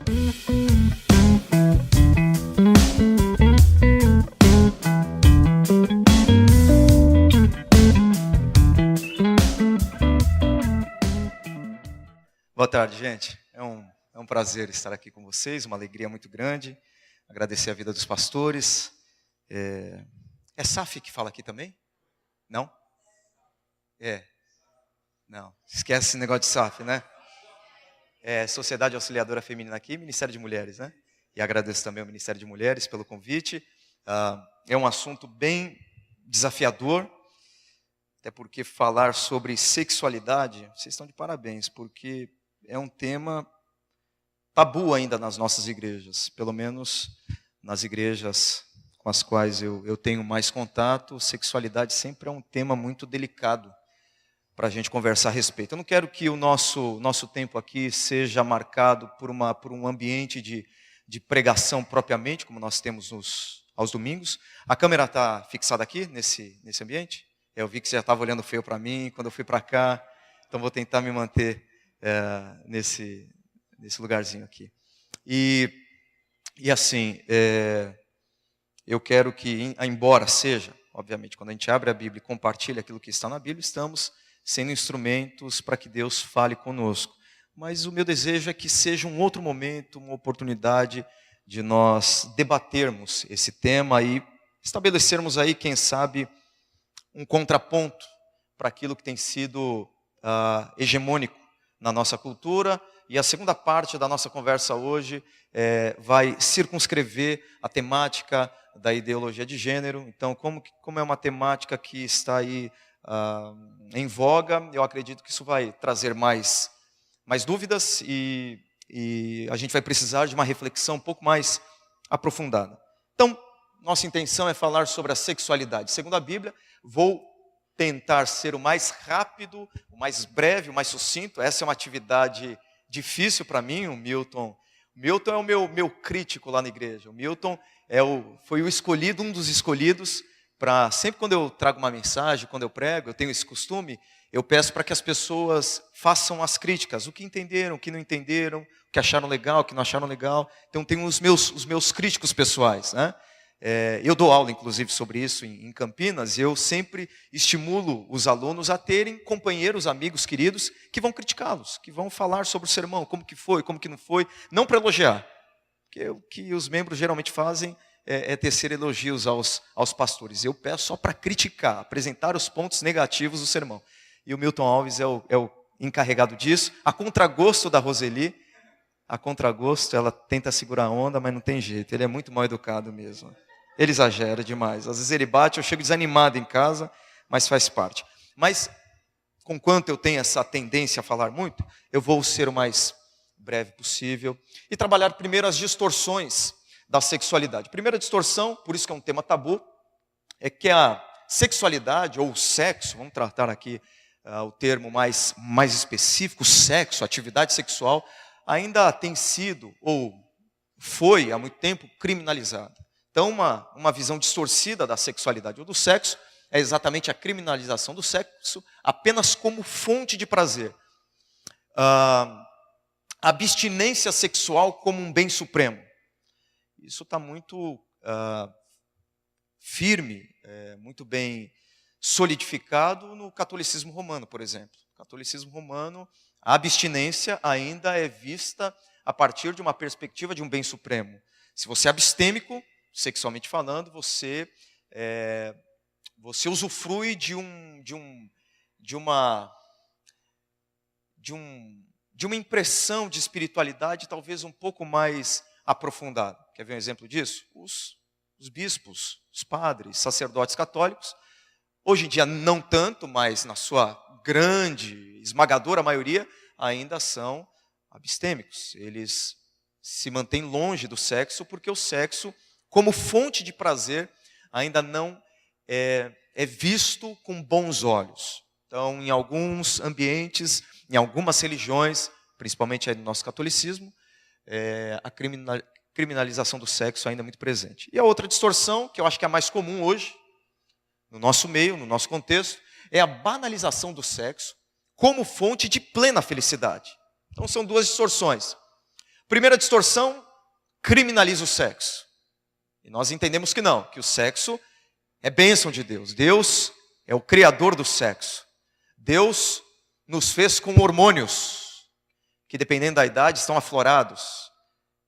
Boa tarde, gente. É um prazer estar aqui com vocês, uma alegria muito grande. Agradecer a vida dos pastores. É SAF que fala aqui também? Não? Não. Esquece esse negócio de SAF, né? É Sociedade Auxiliadora Feminina aqui, Ministério de Mulheres, né? E agradeço também ao Ministério de Mulheres pelo convite. É um assunto bem desafiador, até porque falar sobre sexualidade, vocês estão de parabéns, porque é um tema tabu ainda nas nossas igrejas, pelo menos nas igrejas com as quais eu tenho mais contato. Sexualidade sempre é um tema muito delicado para a gente conversar a respeito. Eu não quero que o nosso tempo aqui seja marcado por um ambiente de pregação propriamente, como nós temos aos domingos. A câmera está fixada aqui, nesse ambiente? Eu vi que você já estava olhando feio para mim quando eu fui para cá, então vou tentar me manter nesse lugarzinho aqui. E assim, eu quero que, embora seja, obviamente, quando a gente abre a Bíblia e compartilha aquilo que está na Bíblia, estamos sendo instrumentos para que Deus fale conosco. Mas o meu desejo é que seja um outro momento, uma oportunidade de nós debatermos esse tema e estabelecermos aí, quem sabe, um contraponto para aquilo que tem sido hegemônico na nossa cultura. E a segunda parte da nossa conversa hoje vai circunscrever a temática da ideologia de gênero. Então, como é uma temática que está aí em voga, eu acredito que isso vai trazer mais dúvidas e a gente vai precisar de uma reflexão um pouco mais aprofundada. Então, nossa intenção é falar sobre a sexualidade. Segundo a Bíblia, vou tentar ser o mais rápido, o mais breve, o mais sucinto. Essa é uma atividade difícil para mim. O Milton é o meu crítico lá na igreja. O Milton foi o escolhido, um dos escolhidos, para sempre quando eu trago uma mensagem, quando eu prego, eu tenho esse costume, eu peço para que as pessoas façam as críticas, o que entenderam, o que não entenderam, o que acharam legal, o que não acharam legal. Então tenho os meus críticos pessoais, né? Eu dou aula, inclusive, sobre isso em Campinas, e eu sempre estimulo os alunos a terem companheiros, amigos, queridos, que vão criticá-los, que vão falar sobre o sermão, como que foi, como que não foi, não para elogiar, porque o que os membros geralmente fazem é tecer elogios aos pastores. Eu peço só para criticar, apresentar os pontos negativos do sermão. E o Milton Alves é o encarregado disso, a contragosto da Roseli. A contragosto, ela tenta segurar a onda, mas não tem jeito, ele é muito mal educado mesmo. Ele exagera demais. Às vezes ele bate, eu chego desanimado em casa, mas faz parte. Mas, conquanto eu tenho essa tendência a falar muito, eu vou ser o mais breve possível e trabalhar primeiro as distorções da sexualidade. Primeira distorção, por isso que é um tema tabu, é que a sexualidade ou o sexo, vamos tratar aqui o termo mais específico, sexo, atividade sexual, ainda tem sido ou foi há muito tempo criminalizada. Então, uma visão distorcida da sexualidade ou do sexo é exatamente a criminalização do sexo apenas como fonte de prazer. A abstinência sexual como um bem supremo. Isso está muito firme, muito bem solidificado no catolicismo romano, por exemplo. No catolicismo romano, a abstinência ainda é vista a partir de uma perspectiva de um bem supremo. Se você é abstêmico, sexualmente falando, você usufrui de uma impressão de espiritualidade talvez um pouco mais aprofundada. Quer ver um exemplo disso? Os bispos, os padres, sacerdotes católicos, hoje em dia não tanto, mas na sua grande, esmagadora maioria, ainda são abstêmicos. Eles se mantêm longe do sexo porque o sexo, como fonte de prazer, ainda não é visto com bons olhos. Então, em alguns ambientes, em algumas religiões, principalmente aí no nosso catolicismo, a criminalização do sexo ainda é muito presente. E a outra distorção, que eu acho que é a mais comum hoje, no nosso meio, no nosso contexto, é a banalização do sexo como fonte de plena felicidade. Então são duas distorções. Primeira distorção, criminaliza o sexo. E nós entendemos que não, que o sexo é bênção de Deus. Deus é o criador do sexo. Deus nos fez com hormônios, que dependendo da idade estão aflorados.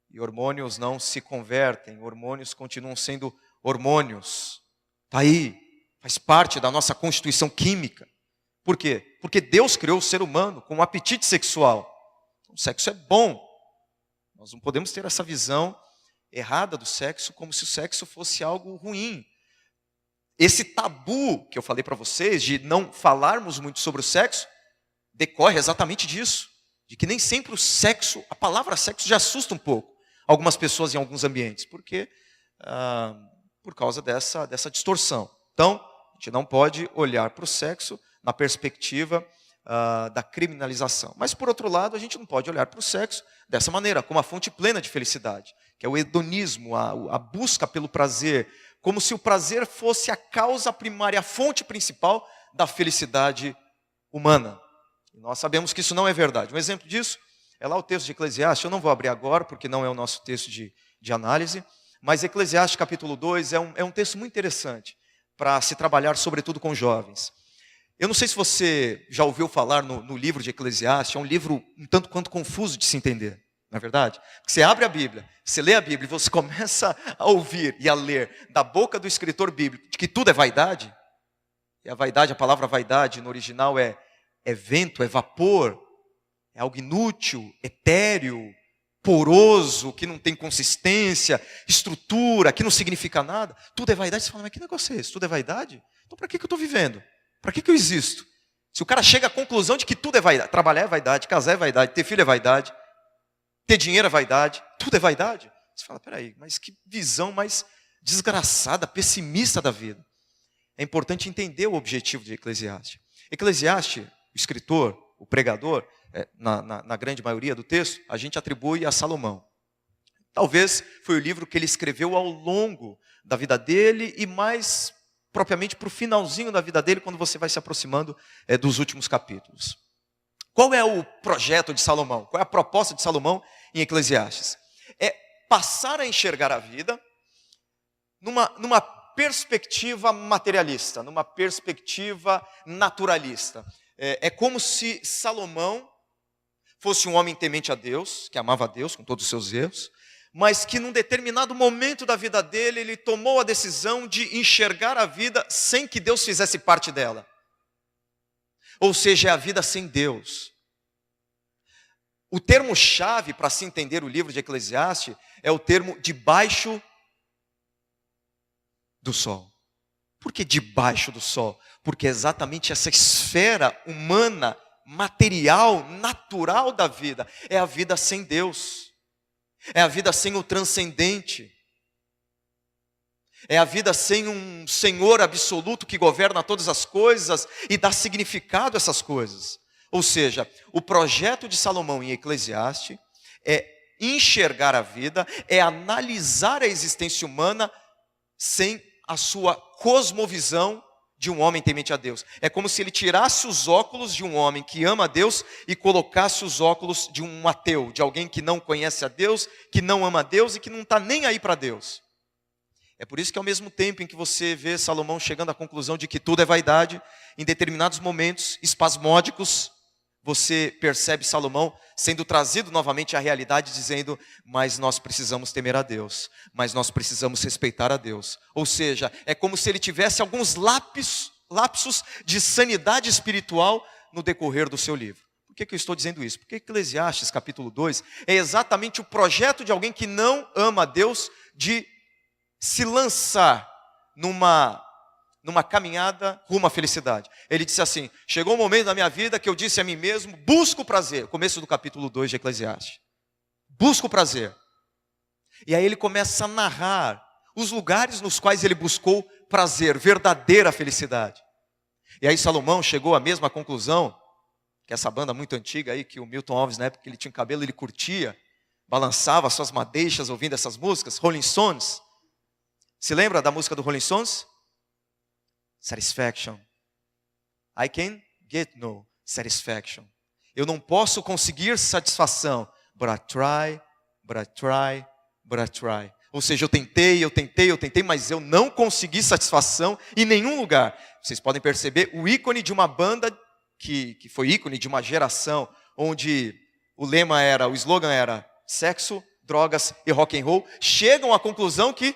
E hormônios não se convertem, hormônios continuam sendo hormônios. Está aí, faz parte da nossa constituição química. Por quê? Porque Deus criou o ser humano com um apetite sexual. O sexo é bom. Nós não podemos ter essa visão errada do sexo como se o sexo fosse algo ruim. Esse tabu que eu falei para vocês, de não falarmos muito sobre o sexo, decorre exatamente disso. De que nem sempre o sexo, a palavra sexo já assusta um pouco algumas pessoas em alguns ambientes. Porque, por causa dessa distorção. Então, a gente não pode olhar para o sexo na perspectiva da criminalização. Mas, por outro lado, a gente não pode olhar para o sexo dessa maneira, como a fonte plena de felicidade, que é o hedonismo, a busca pelo prazer, como se o prazer fosse a causa primária, a fonte principal da felicidade humana. E nós sabemos que isso não é verdade. Um exemplo disso é lá o texto de Eclesiastes. Eu não vou abrir agora, porque não é o nosso texto de análise, mas Eclesiastes capítulo 2 é um texto muito interessante para se trabalhar, sobretudo, com jovens. Eu não sei se você já ouviu falar no livro de Eclesiastes, é um livro um tanto quanto confuso de se entender, não é verdade? Porque você abre a Bíblia, você lê a Bíblia e você começa a ouvir e a ler da boca do escritor bíblico de que tudo é vaidade, e a vaidade, a palavra vaidade no original é vento, é vapor, é algo inútil, etéreo, poroso, que não tem consistência, estrutura, que não significa nada. Tudo é vaidade. Você fala, mas que negócio é esse? Tudo é vaidade? Então para que eu estou vivendo? Para que eu existo? Se o cara chega à conclusão de que tudo é vaidade, trabalhar é vaidade, casar é vaidade, ter filho é vaidade, ter dinheiro é vaidade, tudo é vaidade. Você fala, peraí, mas que visão mais desgraçada, pessimista da vida. É importante entender o objetivo de Eclesiastes. Eclesiastes, o escritor, o pregador, na grande maioria do texto, a gente atribui a Salomão. Talvez foi o livro que ele escreveu ao longo da vida dele e mais propriamente para o finalzinho da vida dele, quando você vai se aproximando dos últimos capítulos. Qual é o projeto de Salomão? Qual é a proposta de Salomão em Eclesiastes? É passar a enxergar a vida numa perspectiva materialista, numa perspectiva naturalista. É como se Salomão fosse um homem temente a Deus, que amava a Deus com todos os seus erros, mas que num determinado momento da vida dele, ele tomou a decisão de enxergar a vida sem que Deus fizesse parte dela. Ou seja, é a vida sem Deus. O termo-chave para se entender o livro de Eclesiastes é o termo debaixo do sol. Por que debaixo do sol? Porque é exatamente essa esfera humana, material, natural da vida. É a vida sem Deus. É a vida sem o transcendente. É a vida sem um Senhor absoluto que governa todas as coisas e dá significado a essas coisas. Ou seja, o projeto de Salomão em Eclesiastes é enxergar a vida, é analisar a existência humana sem a sua cosmovisão de um homem temente a Deus. É como se ele tirasse os óculos de um homem que ama a Deus e colocasse os óculos de um ateu, de alguém que não conhece a Deus, que não ama a Deus e que não está nem aí para Deus. É por isso que ao mesmo tempo em que você vê Salomão chegando à conclusão de que tudo é vaidade, em determinados momentos espasmódicos, você percebe Salomão sendo trazido novamente à realidade, dizendo, mas nós precisamos temer a Deus, mas nós precisamos respeitar a Deus. Ou seja, é como se ele tivesse alguns lapsos de sanidade espiritual no decorrer do seu livro. Por que eu estou dizendo isso? Porque Eclesiastes capítulo 2 é exatamente o projeto de alguém que não ama a Deus de se lançar numa caminhada rumo à felicidade. Ele disse assim, chegou um momento na minha vida que eu disse a mim mesmo, busco o prazer. Começo do capítulo 2 de Eclesiastes. Busco o prazer. E aí ele começa a narrar os lugares nos quais ele buscou prazer, verdadeira felicidade. E aí Salomão chegou à mesma conclusão, que essa banda muito antiga aí, que o Milton Alves, na época que ele tinha cabelo, ele curtia, balançava suas madeixas ouvindo essas músicas, Rolling Stones. Se lembra da música do Rolling Stones? Satisfaction. I can get no satisfaction. Eu não posso conseguir satisfação, but I try but I try. Ou seja, eu tentei, mas eu não consegui satisfação em nenhum lugar. Vocês podem perceber o ícone de uma banda que foi ícone de uma geração, onde o slogan era sexo, drogas e rock and roll, chegam à conclusão que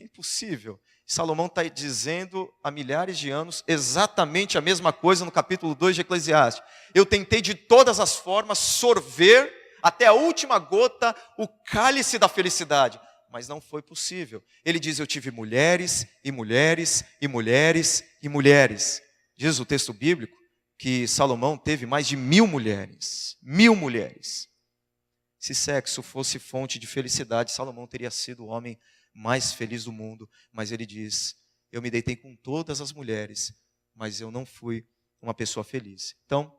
é impossível. Salomão está dizendo há milhares de anos exatamente a mesma coisa no capítulo 2 de Eclesiastes. Eu tentei de todas as formas sorver até a última gota o cálice da felicidade, mas não foi possível. Ele diz, eu tive mulheres e mulheres e mulheres e mulheres. Diz o texto bíblico que Salomão teve mais de 1000 mulheres. 1000 mulheres. Se sexo fosse fonte de felicidade, Salomão teria sido o homem mais feliz do mundo. Mas ele diz, eu me deitei com todas as mulheres, mas eu não fui uma pessoa feliz. Então,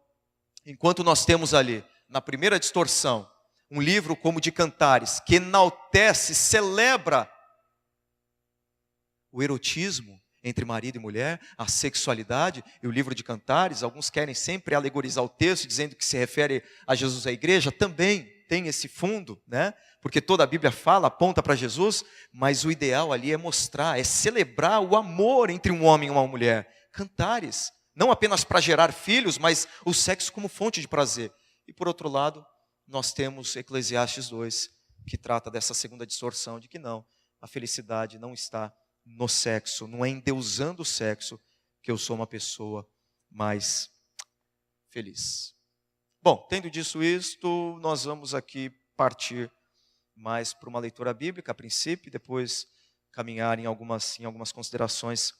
enquanto nós temos ali, na primeira distorção, um livro como de Cantares, que enaltece, celebra o erotismo entre marido e mulher, a sexualidade, e o livro de Cantares, alguns querem sempre alegorizar o texto, dizendo que se refere a Jesus e a igreja, também tem esse fundo, né? Porque toda a Bíblia fala, aponta para Jesus, mas o ideal ali é mostrar, é celebrar o amor entre um homem e uma mulher. Cantares, não apenas para gerar filhos, mas o sexo como fonte de prazer. E por outro lado, nós temos Eclesiastes 2, que trata dessa segunda distorção, de que não, a felicidade não está no sexo, não é endeusando o sexo que eu sou uma pessoa mais feliz. Bom, tendo dito isto, nós vamos aqui partir mais para uma leitura bíblica a princípio, e depois caminhar em algumas considerações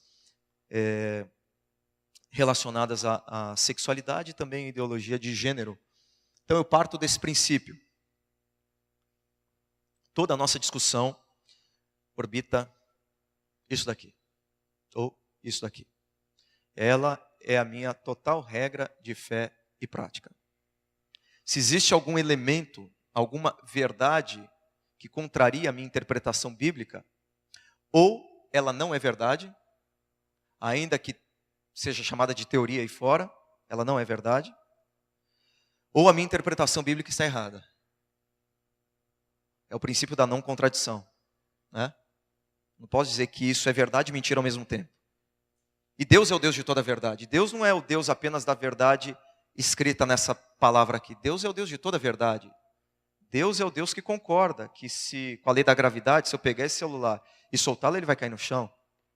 relacionadas à sexualidade e também à ideologia de gênero. Então eu parto desse princípio. Toda a nossa discussão orbita isso daqui, ou isso daqui. Ela é a minha total regra de fé e prática. Se existe algum elemento, alguma verdade que contraria a minha interpretação bíblica, ou ela não é verdade, ainda que seja chamada de teoria aí fora, ela não é verdade, ou a minha interpretação bíblica está errada. É o princípio da não contradição, né? Não posso dizer que isso é verdade e mentira ao mesmo tempo. E Deus é o Deus de toda a verdade. Deus não é o Deus apenas da verdade escrita nessa palavra aqui. Deus é o Deus de toda a verdade. Deus é o Deus que concorda que se, com a lei da gravidade, se eu pegar esse celular e soltá-lo, ele vai cair no chão.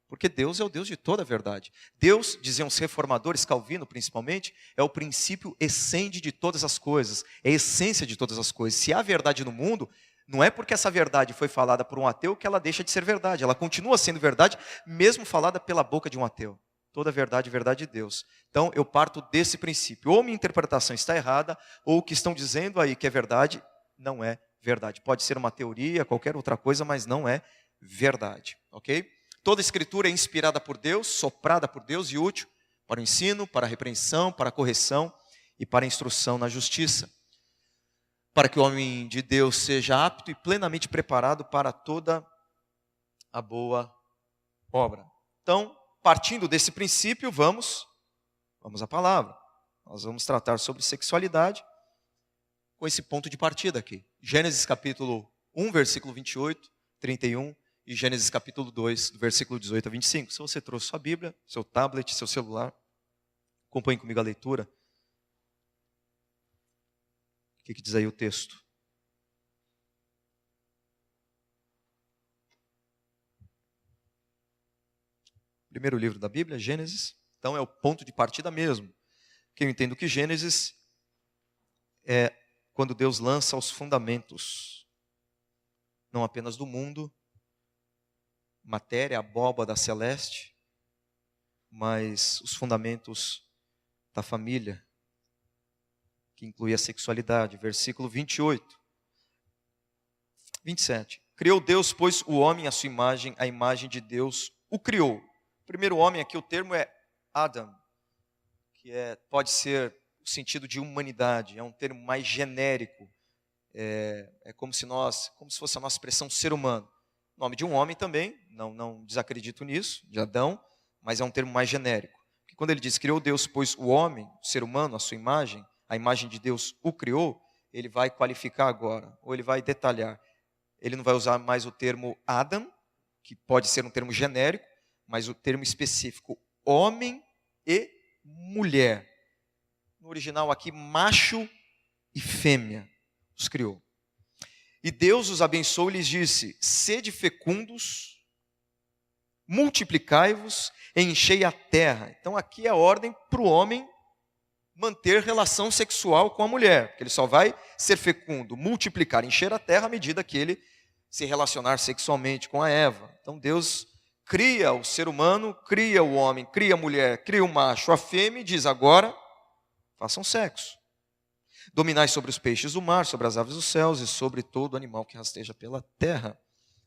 Porque Deus é o Deus de toda a verdade. Deus, diziam os reformadores, Calvino principalmente, é o princípio essente de todas as coisas. É a essência de todas as coisas. Se há verdade no mundo, não é porque essa verdade foi falada por um ateu que ela deixa de ser verdade. Ela continua sendo verdade, mesmo falada pela boca de um ateu. Toda verdade é verdade de Deus. Então, eu parto desse princípio. Ou minha interpretação está errada, ou o que estão dizendo aí que é verdade, não é verdade. Pode ser uma teoria, qualquer outra coisa, mas não é verdade. Ok? Toda escritura é inspirada por Deus, soprada por Deus e útil para o ensino, para a repreensão, para a correção e para a instrução na justiça, para que o homem de Deus seja apto e plenamente preparado para toda a boa obra. Então, partindo desse princípio, vamos à palavra. Nós vamos tratar sobre sexualidade com esse ponto de partida aqui. Gênesis capítulo 1, versículo 28, 31 e Gênesis capítulo 2, do versículo 18 a 25. Se você trouxe sua Bíblia, seu tablet, seu celular, acompanhe comigo a leitura. O que diz aí o texto? Primeiro livro da Bíblia, Gênesis. Então é o ponto de partida mesmo. Que eu entendo que Gênesis é quando Deus lança os fundamentos, não apenas do mundo, matéria, abóbada celeste, mas os fundamentos da família, que inclui a sexualidade. Versículo 28. 27. Criou Deus, pois, o homem à sua imagem, a imagem de Deus o criou. O primeiro homem aqui, o termo é Adam, que pode ser o sentido de humanidade, é um termo mais genérico. É como se fosse a nossa expressão ser humano. Nome de um homem também, não desacredito nisso, de Adão, mas é um termo mais genérico. Porque quando ele diz, criou Deus, pois o homem, o ser humano, a sua imagem, a imagem de Deus o criou, ele vai qualificar agora, ou ele vai detalhar. ele não vai usar mais o termo Adam, que pode ser um termo genérico, mas o termo específico, homem e mulher. No original aqui, macho e fêmea os criou. E Deus os abençoou e lhes disse: sede fecundos, multiplicai-vos, enchei a terra. Então aqui é a ordem para o homem manter relação sexual com a mulher, porque ele só vai ser fecundo, multiplicar, encher a terra à medida que ele se relacionar sexualmente com a Eva. Então Deus cria o ser humano, cria o homem, cria a mulher, cria o macho, a fêmea e diz: agora façam sexo. Dominai sobre os peixes do mar, sobre as aves dos céus e sobre todo animal que rasteja pela terra.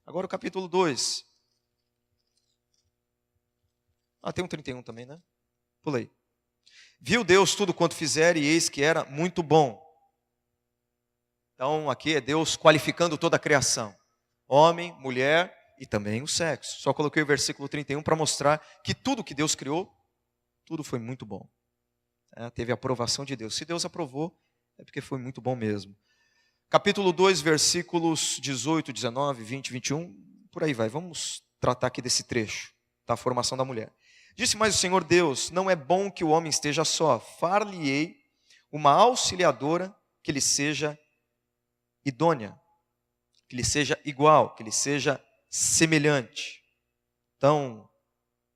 Agora o capítulo 2. Tem um 31 também, né? Pulei. Viu Deus tudo quanto fizer, e eis que era muito bom. Então aqui é Deus qualificando toda a criação. Homem, mulher e também o sexo. Só coloquei o versículo 31 para mostrar que tudo que Deus criou, tudo foi muito bom. Teve a aprovação de Deus. Se Deus aprovou, é porque foi muito bom mesmo. Capítulo 2, versículos 18, 19, 20, 21, por aí vai. Vamos tratar aqui desse trecho, da formação da mulher. Disse mais o Senhor Deus: não é bom que o homem esteja só, far-lhe-ei uma auxiliadora que lhe seja idônea, que lhe seja igual, que lhe seja semelhante. Então,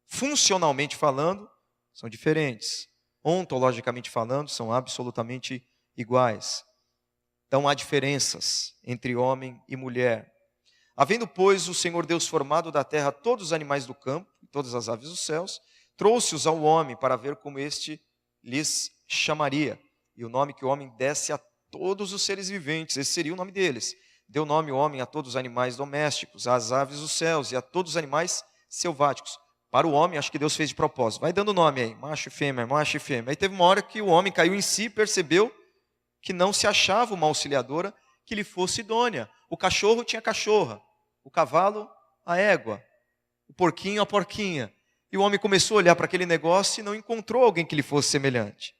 funcionalmente falando, são diferentes. Ontologicamente falando, são absolutamente iguais. Então há diferenças entre homem e mulher. Havendo, pois, o Senhor Deus formado da terra todos os animais do campo, e todas as aves dos céus, trouxe-os ao homem para ver como este lhes chamaria. E o nome que o homem desse a todos os seres viventes, esse seria o nome deles. Deu nome o homem a todos os animais domésticos, às aves dos céus e a todos os animais selváticos. Para o homem, acho que Deus fez de propósito. Vai dando nome aí, macho e fêmea, macho e fêmea. Aí teve uma hora que o homem caiu em si e percebeu que não se achava uma auxiliadora que lhe fosse idônea. O cachorro tinha cachorra, o cavalo a égua, o porquinho a porquinha. E o homem começou a olhar para aquele negócio e não encontrou alguém que lhe fosse semelhante.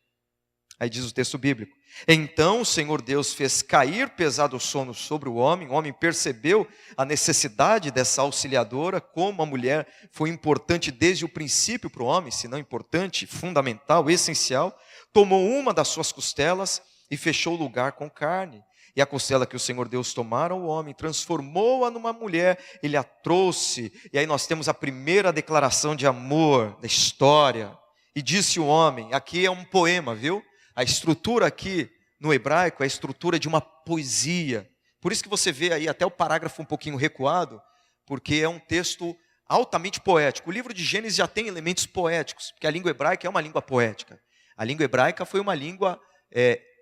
Aí diz o texto bíblico: então o Senhor Deus fez cair pesado sono sobre o homem percebeu a necessidade dessa auxiliadora, como a mulher foi importante desde o princípio para o homem, se não importante, fundamental, essencial, tomou uma das suas costelas e fechou o lugar com carne. E a costela que o Senhor Deus tomara ao homem, transformou-a numa mulher, ele a trouxe. E aí nós temos a primeira declaração de amor da história. E disse o homem, aqui é um poema, viu? A estrutura aqui no hebraico é a estrutura de uma poesia. Por isso que você vê aí até o parágrafo um pouquinho recuado, porque é um texto altamente poético. O livro de Gênesis já tem elementos poéticos, porque a língua hebraica é uma língua poética. A língua hebraica foi uma língua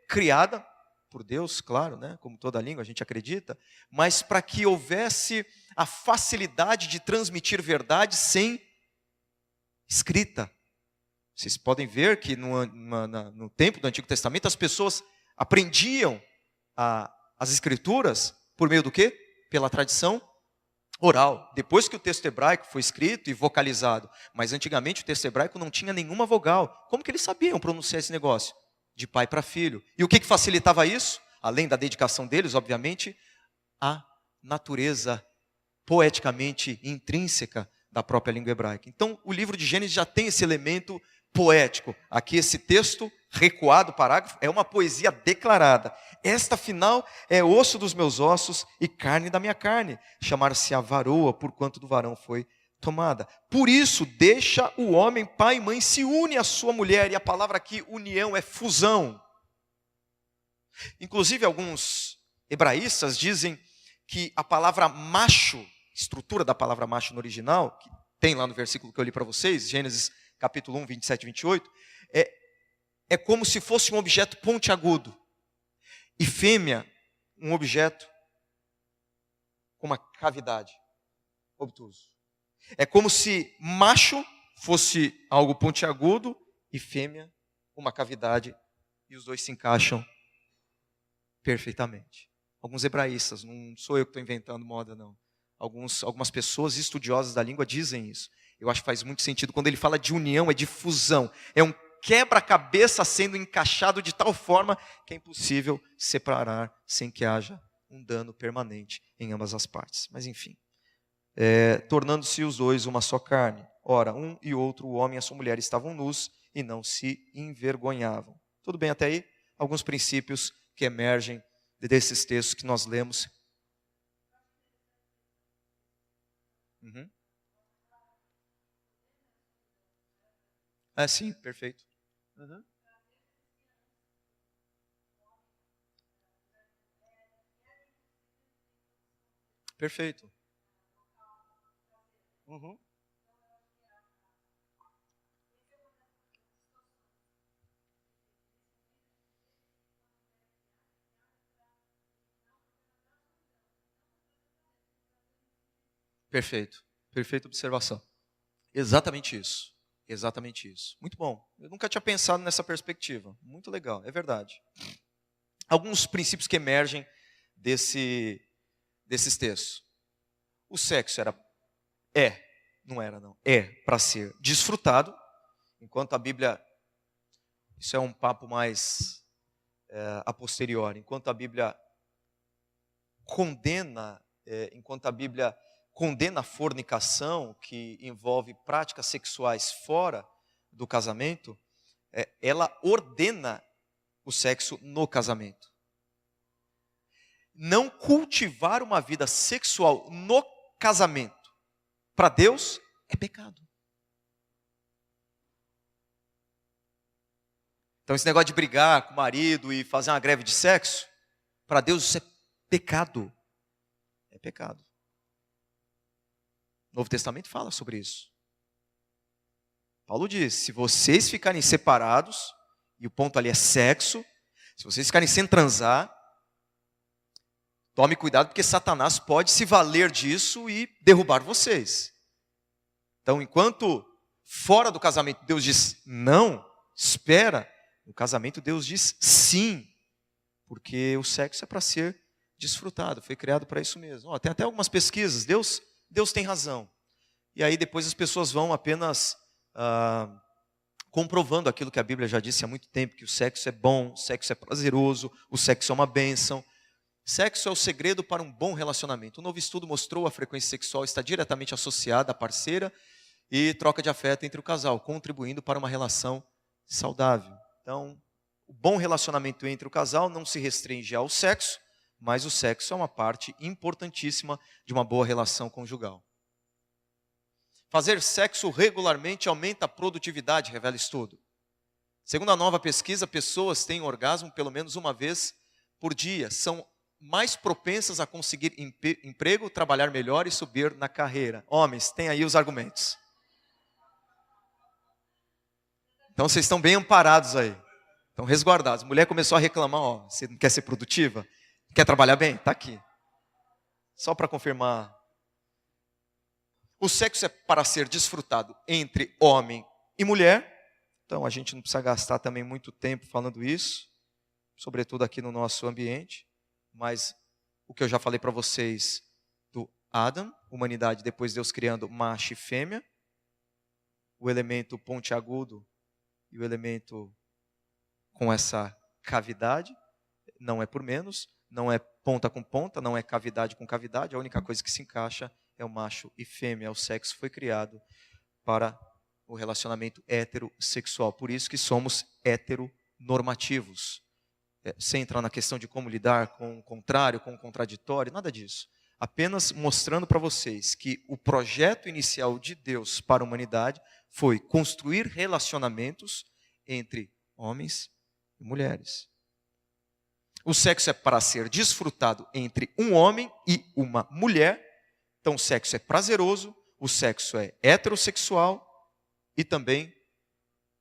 criada por Deus, claro, né? Como toda língua a gente acredita, mas para que houvesse a facilidade de transmitir verdade sem escrita. Vocês podem ver que no tempo do Antigo Testamento as pessoas aprendiam as escrituras por meio do quê? Pela tradição oral. Depois que o texto hebraico foi escrito e vocalizado, mas antigamente o texto hebraico não tinha nenhuma vogal. Como que eles sabiam pronunciar esse negócio? De pai para filho. E o que facilitava isso? Além da dedicação deles, obviamente, a natureza poeticamente intrínseca da própria língua hebraica. Então, o livro de Gênesis já tem esse elemento poético. Aqui esse texto recuado, parágrafo, é uma poesia declarada. Esta, afinal, é osso dos meus ossos e carne da minha carne. Chamar-se-á varoa, porquanto do varão foi tomada. Por isso, deixa o homem, pai e mãe, se une à sua mulher. E a palavra aqui, união, é fusão. Inclusive, alguns hebraístas dizem que a palavra macho, estrutura da palavra macho no original, que tem lá no versículo que eu li para vocês, Gênesis capítulo 1, 27 e 28, é como se fosse um objeto pontiagudo. E fêmea, um objeto com uma cavidade, obtuso. É como se macho fosse algo pontiagudo e fêmea uma cavidade, e os dois se encaixam perfeitamente. Alguns hebraístas, não sou eu que estou inventando moda não, algumas pessoas estudiosas da língua dizem isso. Eu acho que faz muito sentido. Quando ele fala de união, é de fusão, é um quebra-cabeça sendo encaixado de tal forma que é impossível separar sem que haja um dano permanente em ambas as partes. Mas enfim, tornando-se os dois uma só carne. Ora, um e outro, o homem e a sua mulher, estavam nus e não se envergonhavam. Tudo bem até aí? Alguns princípios que emergem desses textos que nós lemos. Uhum. Sim, perfeito. Uhum. Perfeito. Uhum. Perfeito. Perfeita observação. Exatamente isso. Exatamente isso. Muito bom. Eu nunca tinha pensado nessa perspectiva. Muito legal, é verdade. Alguns princípios que emergem desses textos. O sexo não era não, para ser desfrutado, enquanto a Bíblia, isso é um papo mais a posteriori, enquanto a Bíblia condena a fornicação, que envolve práticas sexuais fora do casamento, ela ordena o sexo no casamento. Não cultivar uma vida sexual no casamento, para Deus, é pecado. Então esse negócio de brigar com o marido e fazer uma greve de sexo, para Deus isso é pecado. É pecado. O Novo Testamento fala sobre isso. Paulo diz, se vocês ficarem separados, e o ponto ali é sexo, se vocês ficarem sem transar, tome cuidado porque Satanás pode se valer disso e derrubar vocês. Então, enquanto fora do casamento Deus diz não, espera, no casamento Deus diz sim, porque o sexo é para ser desfrutado, foi criado para isso mesmo. Tem até algumas pesquisas, Deus tem razão. E aí depois as pessoas vão apenas comprovando aquilo que a Bíblia já disse há muito tempo, que o sexo é bom, o sexo é prazeroso, o sexo é uma bênção. Sexo é o segredo para um bom relacionamento. Um novo estudo mostrou a frequência sexual está diretamente associada à parceira e troca de afeto entre o casal, contribuindo para uma relação saudável. Então, o bom relacionamento entre o casal não se restringe ao sexo, mas o sexo é uma parte importantíssima de uma boa relação conjugal. Fazer sexo regularmente aumenta a produtividade, revela estudo. Segundo a nova pesquisa, pessoas têm orgasmo pelo menos uma vez por dia. São mais propensas a conseguir emprego, trabalhar melhor e subir na carreira. Homens, tem aí os argumentos. Então vocês estão bem amparados aí. Estão resguardados. Mulher começou a reclamar, você não quer ser produtiva? Quer trabalhar bem? Está aqui. Só para confirmar. O sexo é para ser desfrutado entre homem e mulher. Então a gente não precisa gastar também muito tempo falando isso, sobretudo aqui no nosso ambiente. Mas o que eu já falei para vocês do Adão, humanidade, depois Deus criando macho e fêmea, o elemento pontiagudo e o elemento com essa cavidade, não é por menos, não é ponta com ponta, não é cavidade com cavidade, a única coisa que se encaixa é o macho e fêmea, o sexo foi criado para o relacionamento heterossexual, por isso que somos heteronormativos. Sem entrar na questão de como lidar com o contrário, com o contraditório, nada disso. Apenas mostrando para vocês que o projeto inicial de Deus para a humanidade foi construir relacionamentos entre homens e mulheres. O sexo é para ser desfrutado entre um homem e uma mulher. Então o sexo é prazeroso, o sexo é heterossexual e também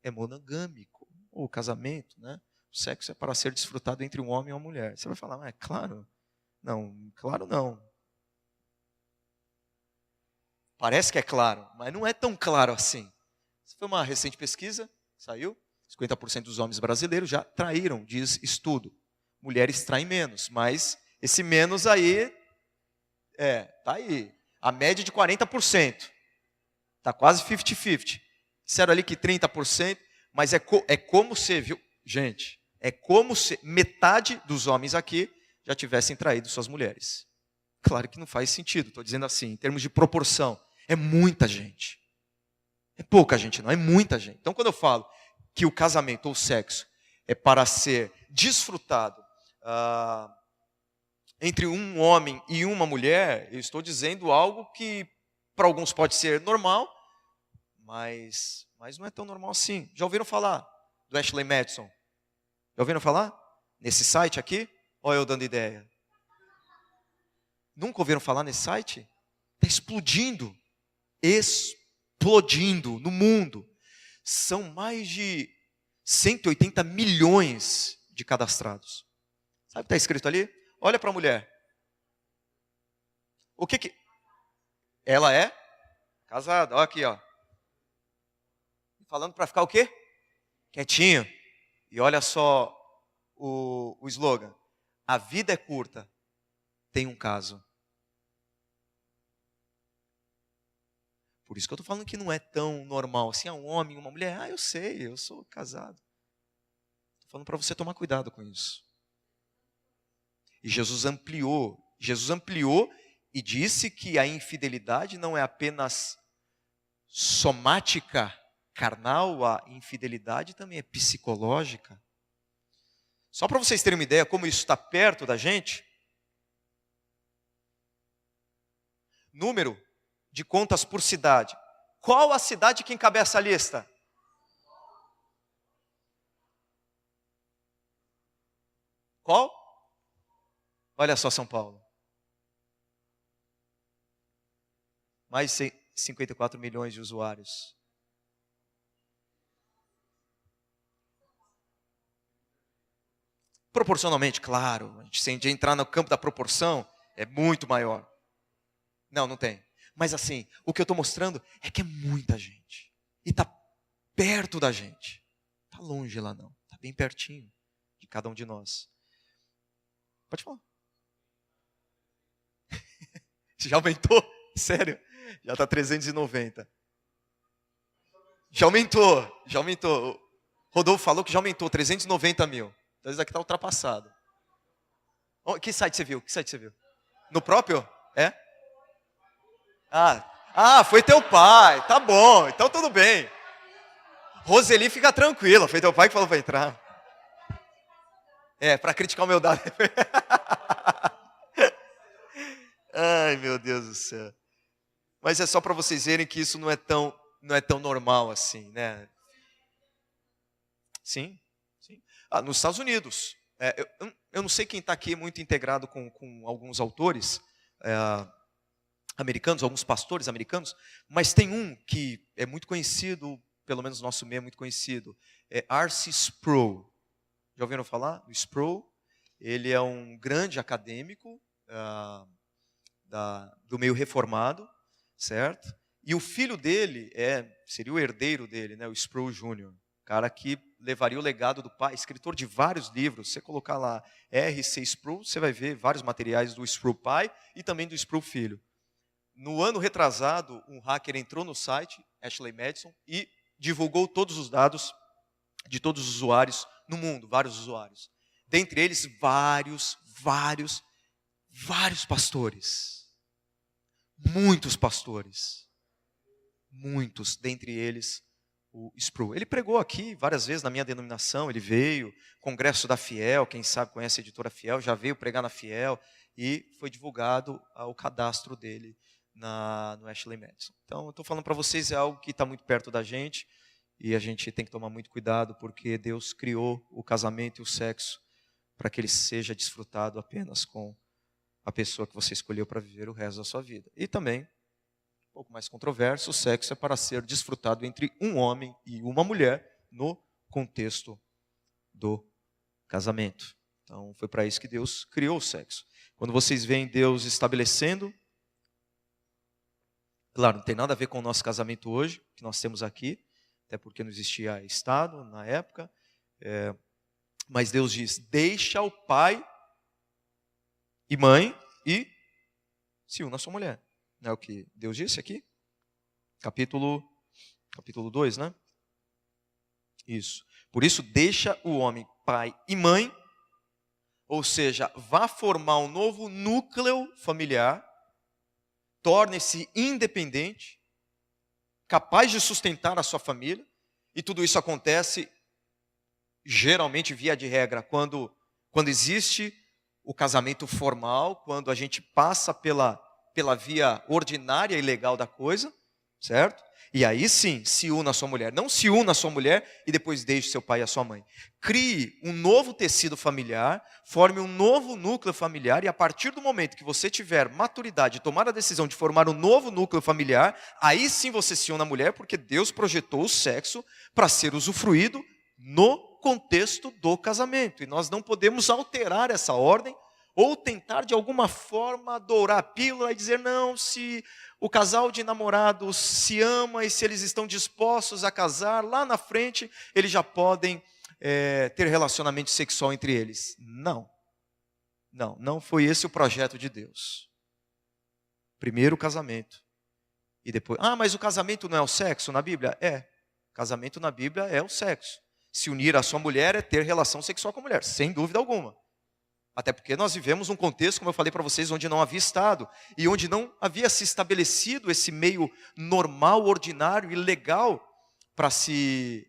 é monogâmico. O casamento, né? O sexo é para ser desfrutado entre um homem e uma mulher. Você vai falar, mas é claro? Não, claro não. Parece que é claro, mas não é tão claro assim. Essa foi uma recente pesquisa, saiu. 50% dos homens brasileiros já traíram, diz estudo. Mulheres traem menos, mas esse menos aí, tá aí. A média de 40%. Está quase 50-50. Disseram ali que 30%, mas é como se, viu? Gente, é como se metade dos homens aqui já tivessem traído suas mulheres. Claro que não faz sentido, estou dizendo assim, em termos de proporção. É muita gente. É pouca gente, não, é muita gente. Então, quando eu falo que o casamento ou o sexo é para ser desfrutado entre um homem e uma mulher, eu estou dizendo algo que para alguns pode ser normal, mas não é tão normal assim. Já ouviram falar do Ashley Madison? Já ouviram falar? Nesse site aqui? Olha eu dando ideia. Nunca ouviram falar nesse site? Está explodindo. Explodindo no mundo. São mais de 180 milhões de cadastrados. Sabe o que está escrito ali? Olha para a mulher. O que que... Ela é casada. Olha aqui, ó. Falando para ficar o quê? Quietinho. E olha só o slogan. A vida é curta. Tem um caso. Por isso que eu estou falando que não é tão normal assim. Um homem e uma mulher. Eu sei, eu sou casado. Estou falando para você tomar cuidado com isso. E Jesus ampliou e disse que a infidelidade não é apenas somática, carnal, a infidelidade também é psicológica. Só para vocês terem uma ideia como isso está perto da gente, número de contas por cidade. Qual a cidade que encabeça a lista? Qual? Olha só São Paulo. Mais de 54 milhões de usuários. Proporcionalmente, claro, se a gente entrar no campo da proporção, é muito maior. Não tem. Mas assim, o que eu estou mostrando é que é muita gente. E está perto da gente. Está longe lá não. Está bem pertinho de cada um de nós. Pode falar. Já aumentou? Sério? Já está 390. Já aumentou. Rodolfo falou que já aumentou, 390 mil. Então isso aqui está ultrapassado. Que site você viu? No próprio? É? Foi teu pai. Tá bom, então tudo bem. Roseli, fica tranquila. Foi teu pai que falou para entrar. Para criticar o meu dado. Ai, meu Deus do céu. Mas é só para vocês verem que isso não é tão normal assim, né? Sim. Nos Estados Unidos. Eu não sei quem está aqui muito integrado com alguns autores americanos, alguns pastores americanos, mas tem um que é muito conhecido, pelo menos nosso meio é muito conhecido, é R.C. Sproul. Já ouviram falar do Sproul? Ele é um grande acadêmico do meio reformado, certo? E o filho dele seria o herdeiro dele, né? O Sproul Jr., cara que levaria o legado do pai, escritor de vários livros. Você colocar lá R.C. Sproul, você vai ver vários materiais do Sproul pai e também do Sproul filho. No ano retrasado, um hacker entrou no site, Ashley Madison, e divulgou todos os dados de todos os usuários no mundo, vários usuários. Dentre eles, vários pastores. Muitos pastores. Muitos, dentre eles, o Sproul. Ele pregou aqui várias vezes na minha denominação, ele veio, Congresso da Fiel, quem sabe conhece a editora Fiel, já veio pregar na Fiel, e foi divulgado o cadastro dele no Ashley Madison. Então, eu estou falando para vocês, é algo que está muito perto da gente, e a gente tem que tomar muito cuidado, porque Deus criou o casamento e o sexo para que ele seja desfrutado apenas com a pessoa que você escolheu para viver o resto da sua vida. E também, um pouco mais controverso, o sexo é para ser desfrutado entre um homem e uma mulher no contexto do casamento. Então, foi para isso que Deus criou o sexo. Quando vocês veem Deus estabelecendo, claro, não tem nada a ver com o nosso casamento hoje, que nós temos aqui, até porque não existia Estado na época, mas Deus diz, deixa o pai e mãe e se une à sua mulher. Não é o que Deus disse aqui? Capítulo 2, né? Isso. Por isso, deixa o homem, pai e mãe, Ou seja, vá formar um novo núcleo familiar, torne-se independente, capaz de sustentar a sua família, e tudo isso acontece, geralmente, via de regra, quando existe o casamento formal, quando a gente passa pela via ordinária e legal da coisa, certo? E aí sim, se una a sua mulher. Não se una a sua mulher e depois deixe seu pai e a sua mãe. Crie um novo tecido familiar, forme um novo núcleo familiar, e a partir do momento que você tiver maturidade e tomar a decisão de formar um novo núcleo familiar, aí sim você se une à mulher, porque Deus projetou o sexo para ser usufruído no contexto do casamento. E nós não podemos alterar essa ordem ou tentar de alguma forma dourar a pílula e dizer, não, se o casal de namorados se ama e se eles estão dispostos a casar, lá na frente eles já podem ter relacionamento sexual entre eles. Não foi esse o projeto de Deus. Primeiro o casamento e depois... mas o casamento não é o sexo na Bíblia? Casamento na Bíblia é o sexo. Se unir à sua mulher é ter relação sexual com a mulher, sem dúvida alguma. Até porque nós vivemos um contexto, como eu falei para vocês, onde não havia Estado e onde não havia se estabelecido esse meio normal, ordinário e legal para se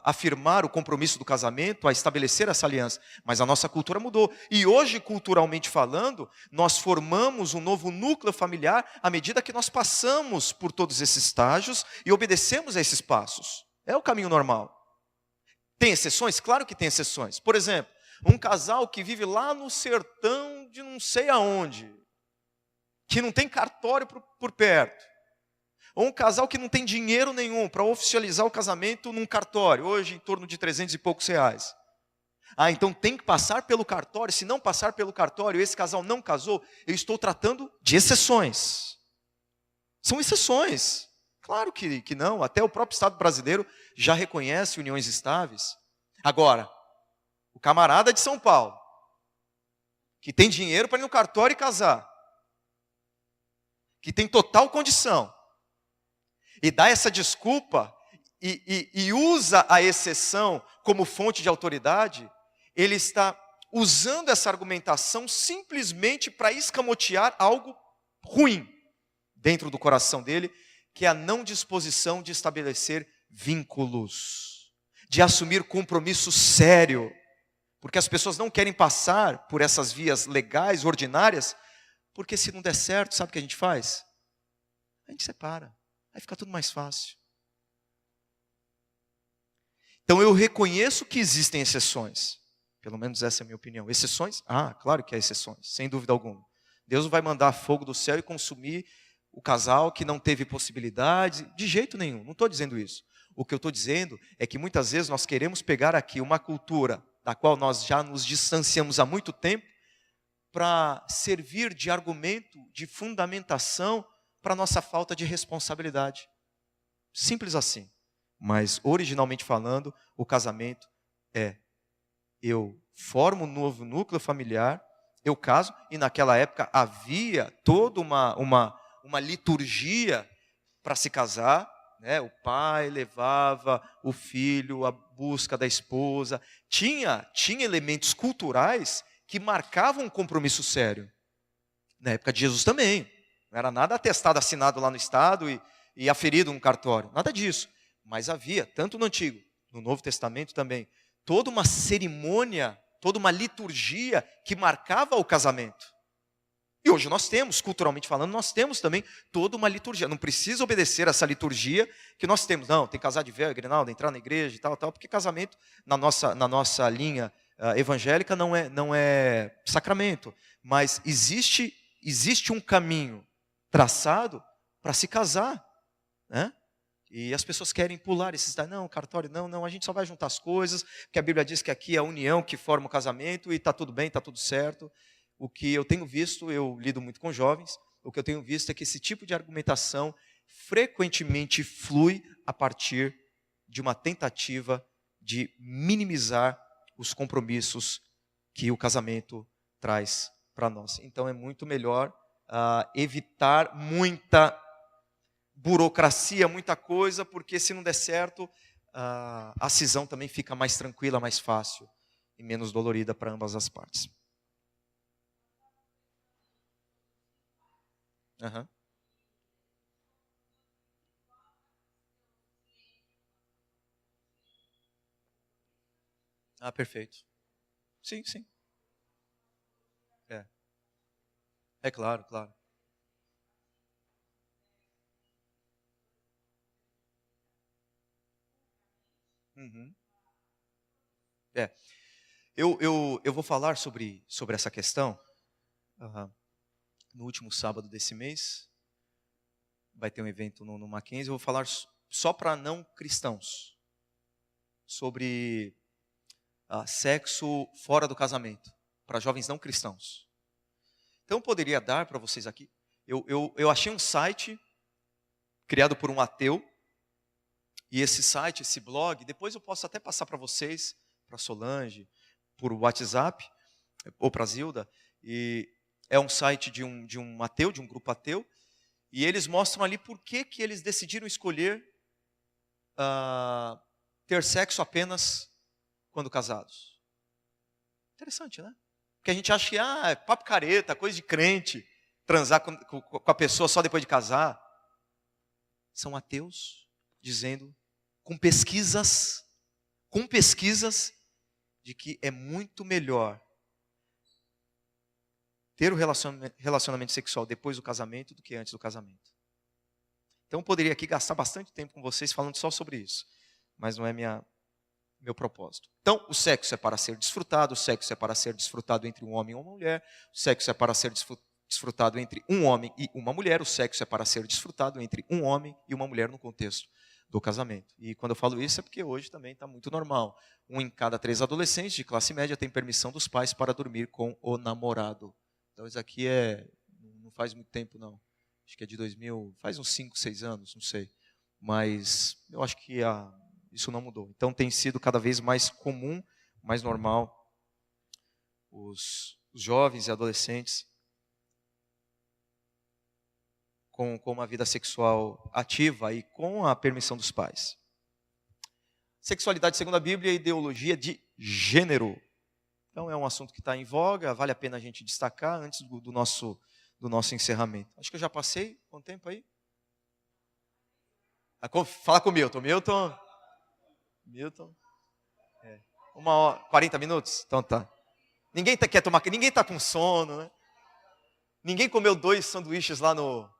afirmar o compromisso do casamento, a estabelecer essa aliança. Mas a nossa cultura mudou. E hoje, culturalmente falando, nós formamos um novo núcleo familiar à medida que nós passamos por todos esses estágios e obedecemos a esses passos. É o caminho normal. Tem exceções? Claro que tem exceções. Por exemplo, um casal que vive lá no sertão de não sei aonde, que não tem cartório por perto. Ou um casal que não tem dinheiro nenhum para oficializar o casamento num cartório, hoje em torno de 300 e poucos reais. Então tem que passar pelo cartório. Se não passar pelo cartório, esse casal não casou, eu estou tratando de exceções. São exceções. Claro que não, até o próprio Estado brasileiro já reconhece uniões estáveis. Agora, o camarada de São Paulo, que tem dinheiro para ir no cartório e casar, que tem total condição, e dá essa desculpa, e usa a exceção como fonte de autoridade, ele está usando essa argumentação simplesmente para escamotear algo ruim dentro do coração dele, que é a não disposição de estabelecer vínculos, de assumir compromisso sério, porque as pessoas não querem passar por essas vias legais, ordinárias, porque se não der certo, sabe o que a gente faz? A gente separa, aí fica tudo mais fácil. Então eu reconheço que existem exceções, pelo menos essa é a minha opinião. Exceções? Claro que há exceções, sem dúvida alguma. Deus não vai mandar fogo do céu e consumir o casal que não teve possibilidade, de jeito nenhum, não estou dizendo isso. O que eu estou dizendo é que muitas vezes nós queremos pegar aqui uma cultura da qual nós já nos distanciamos há muito tempo, para servir de argumento, de fundamentação para a nossa falta de responsabilidade. Simples assim. Mas, originalmente falando, o casamento eu formo um novo núcleo familiar, eu caso, e naquela época havia toda uma liturgia para se casar, né? O pai levava o filho à busca da esposa, tinha elementos culturais que marcavam um compromisso sério. Na época de Jesus também, não era nada atestado, assinado lá no Estado e aferido no cartório, nada disso. Mas havia, tanto no Antigo, no Novo Testamento também, toda uma cerimônia, toda uma liturgia que marcava o casamento. E hoje nós temos, culturalmente falando, nós temos também toda uma liturgia. Não precisa obedecer essa liturgia que nós temos. Não, tem que casar de véu, grinalda, entrar na igreja e tal, porque casamento, na nossa linha evangélica, não é sacramento. Mas existe um caminho traçado para se casar, né? E as pessoas querem pular esses... Não, cartório, não, a gente só vai juntar as coisas, porque a Bíblia diz que aqui é a união que forma o casamento e está tudo bem, está tudo certo. O que eu tenho visto, eu lido muito com jovens, o que eu tenho visto é que esse tipo de argumentação frequentemente flui a partir de uma tentativa de minimizar os compromissos que o casamento traz para nós. Então é muito melhor evitar muita burocracia, muita coisa, porque se não der certo, a cisão também fica mais tranquila, mais fácil e menos dolorida para ambas as partes. Aham. Ah, perfeito. Sim, sim. É, é claro, claro. Uhum. É. Eu vou falar sobre essa questão. Aham. No último sábado desse mês, vai ter um evento no Mackenzie. Eu vou falar só para não cristãos sobre sexo fora do casamento, para jovens não cristãos. Então, eu poderia dar para vocês aqui. Eu achei um site criado por um ateu, e esse site, esse blog, depois eu posso até passar para vocês, para Solange, por WhatsApp, ou para Zilda, e é um site de um ateu, de um grupo ateu, e eles mostram ali por que eles decidiram escolher ah, ter sexo apenas quando casados. Interessante, né? Porque a gente acha que é papo careta, coisa de crente, transar com a pessoa só depois de casar. São ateus dizendo, com pesquisas, de que é muito melhor ter o relacionamento sexual depois do casamento do que antes do casamento. Então eu poderia aqui gastar bastante tempo com vocês falando só sobre isso, mas não é meu propósito. Então, o sexo é para ser desfrutado, o sexo é para ser desfrutado entre um homem e uma mulher, o sexo é para ser desfrutado entre um homem e uma mulher, o sexo é para ser desfrutado entre um homem e uma mulher no contexto do casamento. E quando eu falo isso é porque hoje também está muito normal. Um em cada 3 adolescentes de classe média tem permissão dos pais para dormir com o namorado. Então isso aqui não faz muito tempo não. Acho que é de 2000, faz uns 5, 6 anos, não sei. Mas eu acho que isso não mudou. Então tem sido cada vez mais comum, mais normal, os jovens e adolescentes com uma vida sexual ativa e com a permissão dos pais. Sexualidade, segundo a Bíblia, é ideologia de gênero. Então é um assunto que está em voga, vale a pena a gente destacar antes do nosso encerramento. Acho que eu já passei, quanto tempo aí? Fala com o Milton. Milton. É. 1 hora, 40 minutos? Então tá. Quer tomar, ninguém está com sono, né? Ninguém comeu 2 sanduíches lá no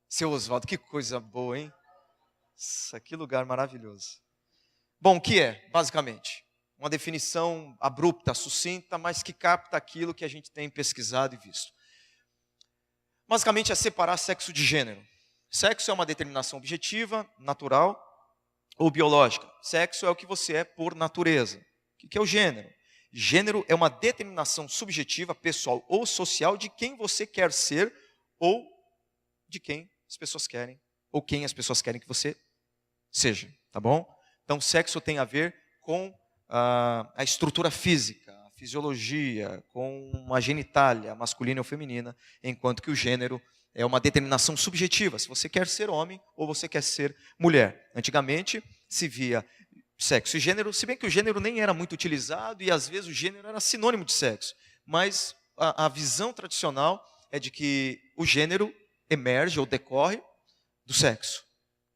Seu Oswaldo. Que coisa boa, hein? Nossa, que lugar maravilhoso. Bom, o que é, basicamente? Uma definição abrupta, sucinta, mas que capta aquilo que a gente tem pesquisado e visto. Basicamente é separar sexo de gênero. Sexo é uma determinação objetiva, natural ou biológica. Sexo é o que você é por natureza. O que é o gênero? Gênero é uma determinação subjetiva, pessoal ou social de quem você quer ser ou de quem as pessoas querem, ou quem as pessoas querem que você seja, tá bom? Então, sexo tem a ver com a estrutura física, a fisiologia, com a genitália masculina ou feminina, enquanto que o gênero é uma determinação subjetiva, se você quer ser homem ou você quer ser mulher. Antigamente se via sexo e gênero, se bem que o gênero nem era muito utilizado e às vezes o gênero era sinônimo de sexo, mas a visão tradicional é de que o gênero emerge ou decorre do sexo.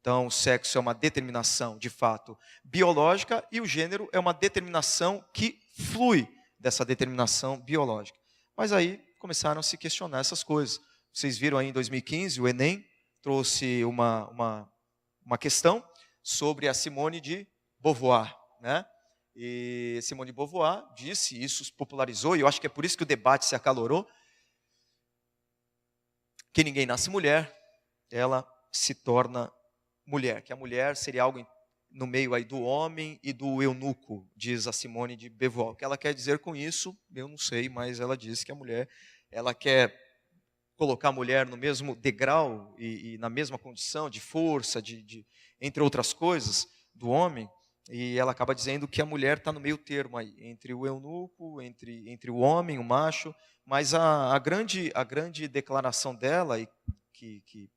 Então, o sexo é uma determinação, de fato, biológica e o gênero é uma determinação que flui dessa determinação biológica. Mas aí começaram a se questionar essas coisas. Vocês viram aí em 2015, o Enem trouxe uma questão sobre a Simone de Beauvoir, né? E Simone de Beauvoir disse, isso popularizou, e eu acho que é por isso que o debate se acalorou, que ninguém nasce mulher, ela se torna mulher, que a mulher seria algo no meio aí do homem e do eunuco, diz a Simone de Beauvoir. O que ela quer dizer com isso, eu não sei, mas ela diz que a mulher, ela quer colocar a mulher no mesmo degrau e na mesma condição de força, entre outras coisas, do homem, e ela acaba dizendo que a mulher está no meio termo aí, entre o eunuco, entre o homem, o macho, mas a grande declaração dela, e que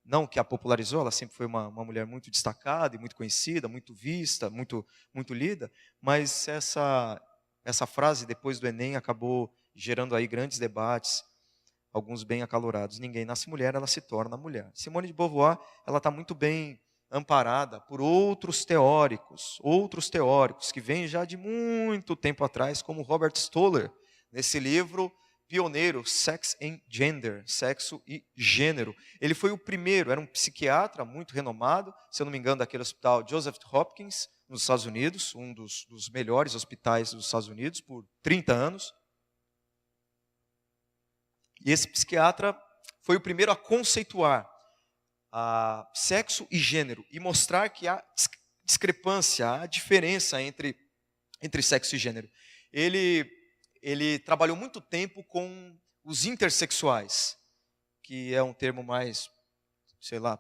não que a popularizou, ela sempre foi uma mulher muito destacada e muito conhecida, muito vista, muito lida, mas essa frase depois do Enem acabou gerando aí grandes debates alguns bem acalorados. Ninguém nasce mulher, ela se torna mulher. Simone de Beauvoir, ela está muito bem amparada por outros teóricos que vêm já de muito tempo atrás, como Robert Stoller, nesse livro pioneiro, Sex and Gender, Sexo e Gênero. Ele foi o primeiro, era um psiquiatra muito renomado, se eu não me engano, daquele hospital Joseph Hopkins, nos Estados Unidos, um dos melhores hospitais dos Estados Unidos, por 30 anos. E esse psiquiatra foi o primeiro a conceituar sexo e gênero e mostrar que há discrepância, há diferença entre sexo e gênero. Ele trabalhou muito tempo com os intersexuais, que é um termo mais,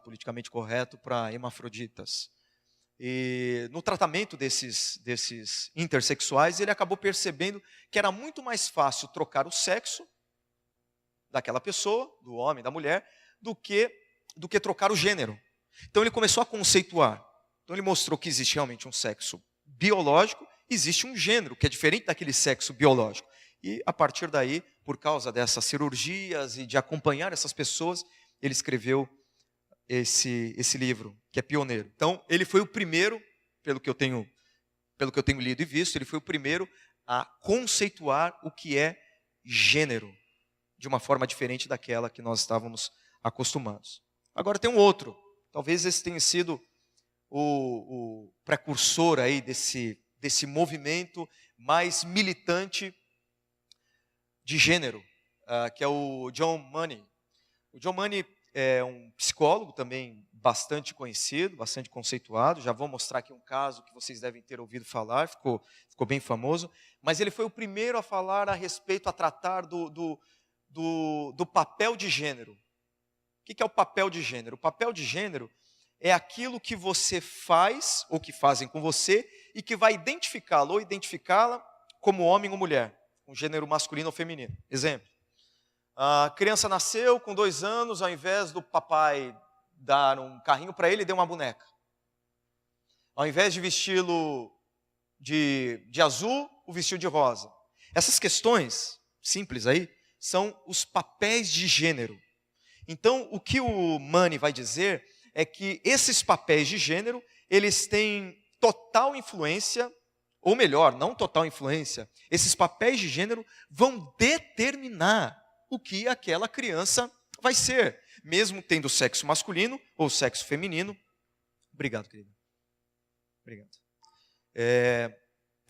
politicamente correto para hermafroditas. E no tratamento desses intersexuais, ele acabou percebendo que era muito mais fácil trocar o sexo daquela pessoa, do homem, da mulher, do que trocar o gênero. Então ele começou a conceituar. Então ele mostrou que existe realmente um sexo biológico, existe um gênero que é diferente daquele sexo biológico. E a partir daí, por causa dessas cirurgias e de acompanhar essas pessoas, ele escreveu esse livro, que é pioneiro. Então ele foi o primeiro, pelo que eu tenho lido e visto, ele foi o primeiro a conceituar o que é gênero, de uma forma diferente daquela que nós estávamos acostumados. Agora tem um outro, talvez esse tenha sido o precursor aí desse movimento mais militante de gênero, que é o John Money. O John Money é um psicólogo também bastante conhecido, bastante conceituado. Já vou mostrar aqui um caso que vocês devem ter ouvido falar, ficou bem famoso. Mas ele foi o primeiro a falar a tratar do papel de gênero. O que é o papel de gênero? O papel de gênero é aquilo que você faz, ou que fazem com você, e que vai identificá-lo ou identificá-la como homem ou mulher, um gênero masculino ou feminino. Exemplo, a criança nasceu com 2 anos, ao invés do papai dar um carrinho para ele, deu uma boneca. Ao invés de vesti-lo de azul, o vestiu de rosa. Essas questões simples aí são os papéis de gênero. Então, o que o Money vai dizer é que esses papéis de gênero, eles têm total influência, ou melhor, não total influência, esses papéis de gênero vão determinar o que aquela criança vai ser, mesmo tendo sexo masculino ou sexo feminino. Obrigado, querido. Obrigado.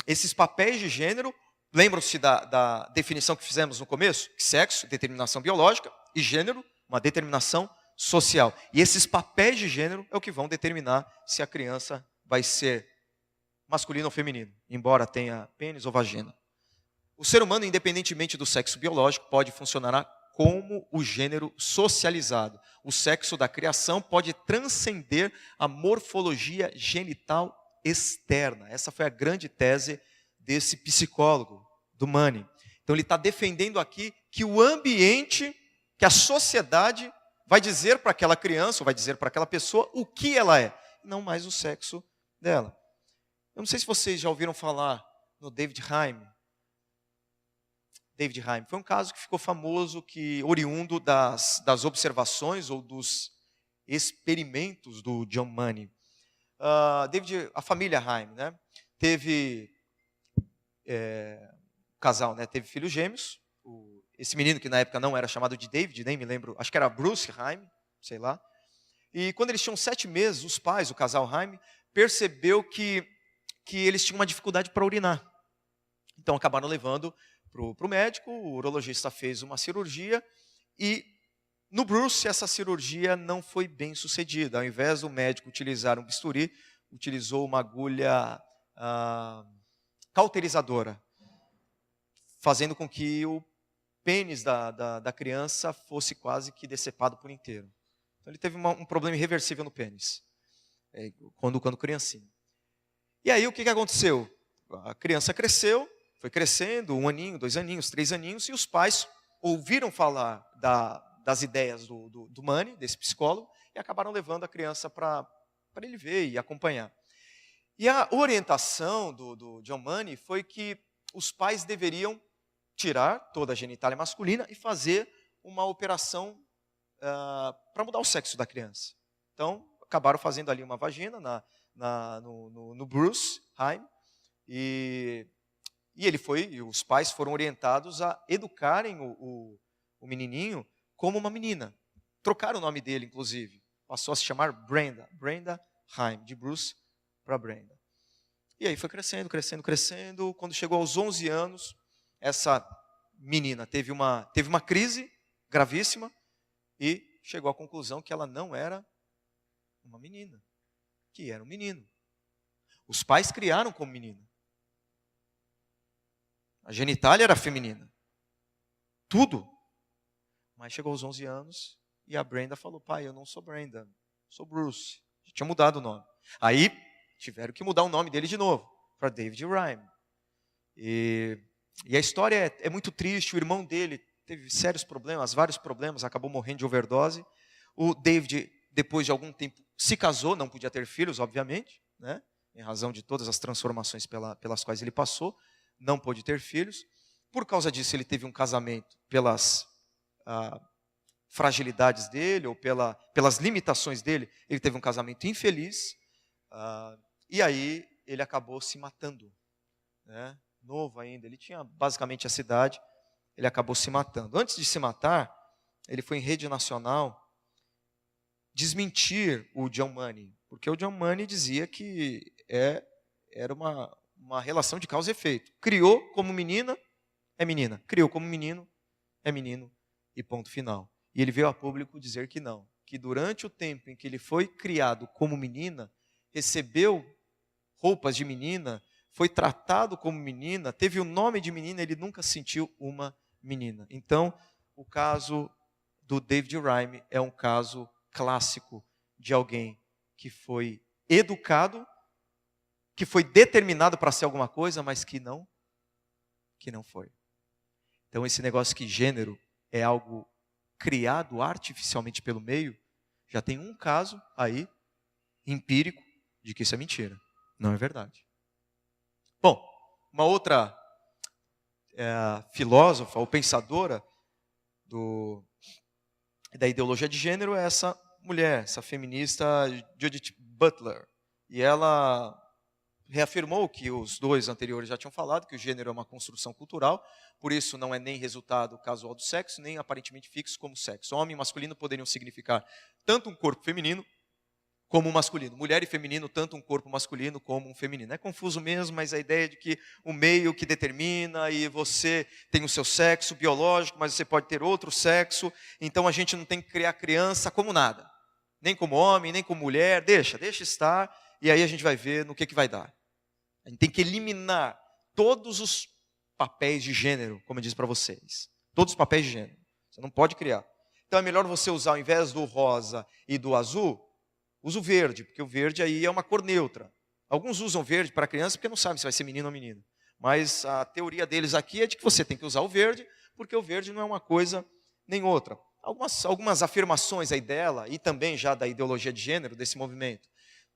Esses papéis de gênero, lembram-se da definição que fizemos no começo? Sexo, determinação biológica, e gênero, uma determinação social. E esses papéis de gênero é o que vão determinar se a criança vai ser masculino ou feminino, embora tenha pênis ou vagina. O ser humano, independentemente do sexo biológico, pode funcionar como o gênero socializado. O sexo da criação pode transcender a morfologia genital externa. Essa foi a grande tese desse psicólogo, do Money. Então ele está defendendo aqui que o ambiente, que a sociedade vai dizer para aquela criança, ou vai dizer para aquela pessoa o que ela é, não mais o sexo dela. Eu não sei se vocês já ouviram falar no David Hume. David Hume foi um caso que ficou famoso, oriundo das observações ou dos experimentos do John Money. A família Hume, né, teve casal, né, teve filhos gêmeos. Esse menino que na época não era chamado de David, nem me lembro, acho que era Bruce Hume, sei lá. E quando eles tinham 7 meses, os pais, o casal Hume, percebeu que eles tinham uma dificuldade para urinar. Então acabaram levando para o médico, o urologista fez uma cirurgia e no Bruce essa cirurgia não foi bem sucedida. Ao invés do médico utilizar um bisturi, utilizou uma agulha cauterizadora, fazendo com que o pênis da criança fosse quase que decepado por inteiro. Então ele teve um problema irreversível no pênis, quando criancinha. E aí o que aconteceu? A criança cresceu, foi crescendo, 1 aninho, 2 aninhos, 3 aninhos, e os pais ouviram falar das ideias do Money, desse psicólogo, e acabaram levando a criança para ele ver e acompanhar. E a orientação do John Money foi que os pais deveriam tirar toda a genitália masculina e fazer uma operação para mudar o sexo da criança. Então, acabaram fazendo ali uma vagina no Bruce Haim, e os pais foram orientados a educarem o menininho como uma menina. Trocaram o nome dele, inclusive. Passou a se chamar Brenda Haim, de Bruce para Brenda. E aí foi crescendo, crescendo, crescendo. Quando chegou aos 11 anos, essa menina teve uma crise gravíssima e chegou à conclusão que ela não era uma menina, que era um menino. Os pais criaram como menina. A genitália era feminina. Tudo. Mas chegou aos 11 anos e a Brenda falou: pai, eu não sou Brenda, sou Bruce. Já tinha mudado o nome. Aí tiveram que mudar o nome dele de novo, para David Rhyme. E a história é muito triste. O irmão dele teve sérios problemas, vários problemas, acabou morrendo de overdose. O David, depois de algum tempo, se casou, não podia ter filhos, obviamente, né? Em razão de todas as transformações pelas quais ele passou, não pôde ter filhos. Por causa disso, ele teve um casamento pelas fragilidades dele, ou pelas limitações dele, ele teve um casamento infeliz, e aí ele acabou se matando, né? Novo ainda, ele tinha basicamente essa idade, ele acabou se matando. Antes de se matar, ele foi em rede nacional desmentir o John Money, porque o John Money dizia que era uma relação de causa e efeito. Criou como menina, é menina. Criou como menino, é menino, e ponto final. E ele veio a público dizer que não, que durante o tempo em que ele foi criado como menina, recebeu roupas de menina, foi tratado como menina, teve o nome de menina, ele nunca sentiu uma menina. Então, o caso do David Rhyme é um caso clássico de alguém que foi educado, que foi determinado para ser alguma coisa, mas que não foi. Então, esse negócio que gênero é algo criado artificialmente pelo meio, já tem um caso aí, empírico, de que isso é mentira. Não é verdade. Bom, uma outra filósofa ou pensadora da ideologia de gênero é essa mulher, essa feminista Judith Butler. E ela reafirmou que os dois anteriores já tinham falado, que o gênero é uma construção cultural, por isso não é nem resultado casual do sexo, nem aparentemente fixo como sexo. Homem e masculino poderiam significar tanto um corpo feminino como um masculino. Mulher e feminino, tanto um corpo masculino como um feminino. É confuso mesmo, mas a ideia de que o meio que determina e você tem o seu sexo biológico, mas você pode ter outro sexo, então a gente não tem que criar criança como nada. Nem como homem, nem como mulher, deixa estar, e aí a gente vai ver no que vai dar. A gente tem que eliminar todos os papéis de gênero, como eu disse para vocês. Todos os papéis de gênero. Você não pode criar. Então é melhor você usar, ao invés do rosa e do azul, usa o verde, porque o verde aí é uma cor neutra. Alguns usam verde para criança porque não sabem se vai ser menino ou menina. Mas a teoria deles aqui é de que você tem que usar o verde, porque o verde não é uma coisa nem outra. Algumas afirmações aí dela, e também já da ideologia de gênero, desse movimento.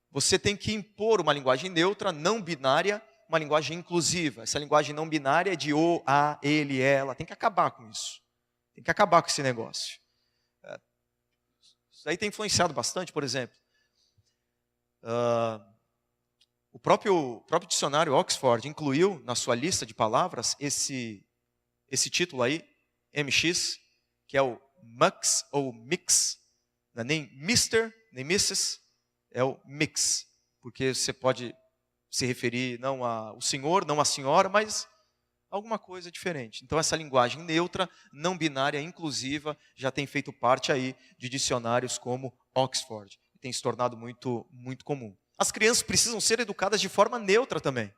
Você tem que impor uma linguagem neutra, não binária, uma linguagem inclusiva. Essa linguagem não binária é de o, a, ele, ela. Tem que acabar com isso. Tem que acabar com esse negócio. Isso aí tem influenciado bastante, por exemplo. O próprio dicionário Oxford incluiu na sua lista de palavras esse título aí, MX, que é o mux ou mix. Não é nem Mr., nem Mrs., é o mix, porque você pode se referir não ao senhor, não à senhora, mas alguma coisa diferente. Então essa linguagem neutra, não binária, inclusiva, já tem feito parte aí de dicionários como Oxford. Tem se tornado muito, muito comum. As crianças precisam ser educadas de forma neutra também.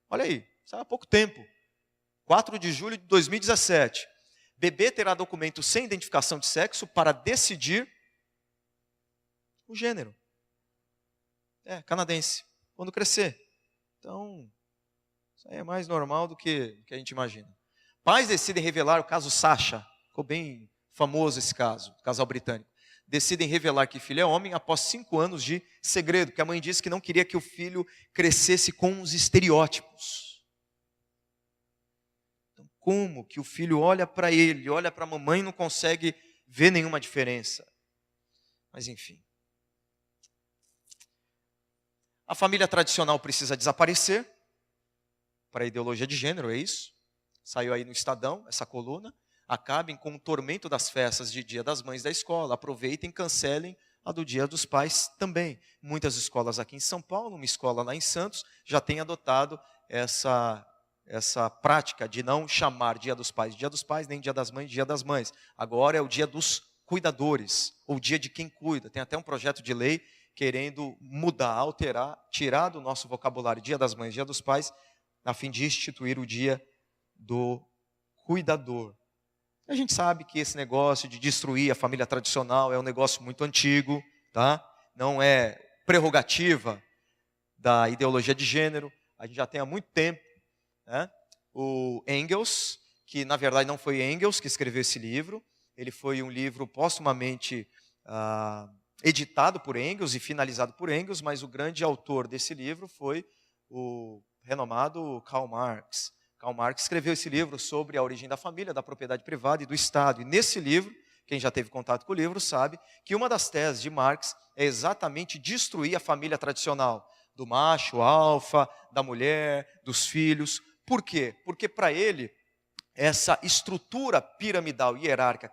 Olha aí, isso há pouco tempo. 4 de julho de 2017. Bebê terá documento sem identificação de sexo para decidir o gênero. Canadense. Quando crescer. Então, isso aí é mais normal do que a gente imagina. Pais decidem revelar o caso Sasha. Ficou bem famoso esse caso, casal britânico. Decidem revelar que filho é homem após 5 anos de segredo, porque a mãe disse que não queria que o filho crescesse com os estereótipos. Então, como que o filho olha para ele, olha para a mamãe e não consegue ver nenhuma diferença. Mas enfim. A família tradicional precisa desaparecer para a ideologia de gênero, é isso? Saiu aí no Estadão, essa coluna. Acabem com o tormento das festas de Dia das Mães da escola. Aproveitem e cancelem a do Dia dos Pais também. Muitas escolas aqui em São Paulo, uma escola lá em Santos, já têm adotado essa prática de não chamar Dia dos Pais, nem Dia das Mães, Dia das Mães. Agora é o Dia dos Cuidadores, ou Dia de quem cuida. Tem até um projeto de lei querendo mudar, alterar, tirar do nosso vocabulário Dia das Mães, Dia dos Pais, a fim de instituir o Dia do Cuidador. A gente sabe que esse negócio de destruir a família tradicional é um negócio muito antigo, tá? Não é prerrogativa da ideologia de gênero. A gente já tem há muito tempo, né? O Engels, que na verdade não foi Engels que escreveu esse livro, ele foi um livro póstumamente editado por Engels e finalizado por Engels, mas o grande autor desse livro foi o renomado Karl Marx. Karl Marx escreveu esse livro sobre a origem da família, da propriedade privada e do Estado. E nesse livro, quem já teve contato com o livro sabe que uma das teses de Marx é exatamente destruir a família tradicional, do macho, alfa, da mulher, dos filhos. Por quê? Porque para ele, essa estrutura piramidal hierárquica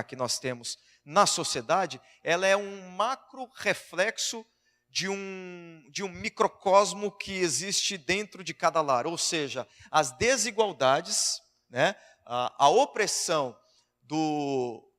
que nós temos na sociedade, ela é um macro reflexo de um microcosmo que existe dentro de cada lar. Ou seja, as desigualdades, né, a opressão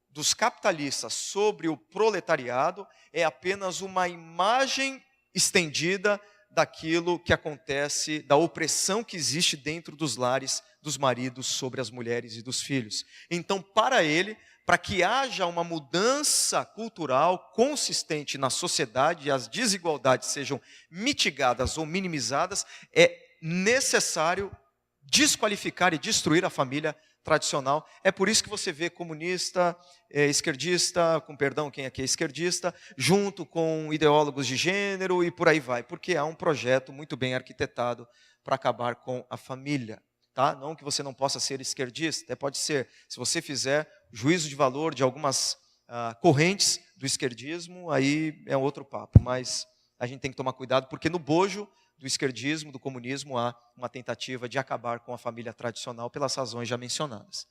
dos capitalistas sobre o proletariado é apenas uma imagem estendida daquilo que acontece, da opressão que existe dentro dos lares dos maridos sobre as mulheres e dos filhos. Então, para ele, para que haja uma mudança cultural consistente na sociedade e as desigualdades sejam mitigadas ou minimizadas, é necessário desqualificar e destruir a família tradicional. É por isso que você vê comunista, esquerdista, com perdão quem aqui é esquerdista, junto com ideólogos de gênero e por aí vai, porque há um projeto muito bem arquitetado para acabar com a família. Tá? Não que você não possa ser esquerdista, até pode ser. Se você fizer juízo de valor de algumas correntes do esquerdismo, aí é outro papo. Mas a gente tem que tomar cuidado, porque no bojo do esquerdismo, do comunismo, há uma tentativa de acabar com a família tradicional pelas razões já mencionadas.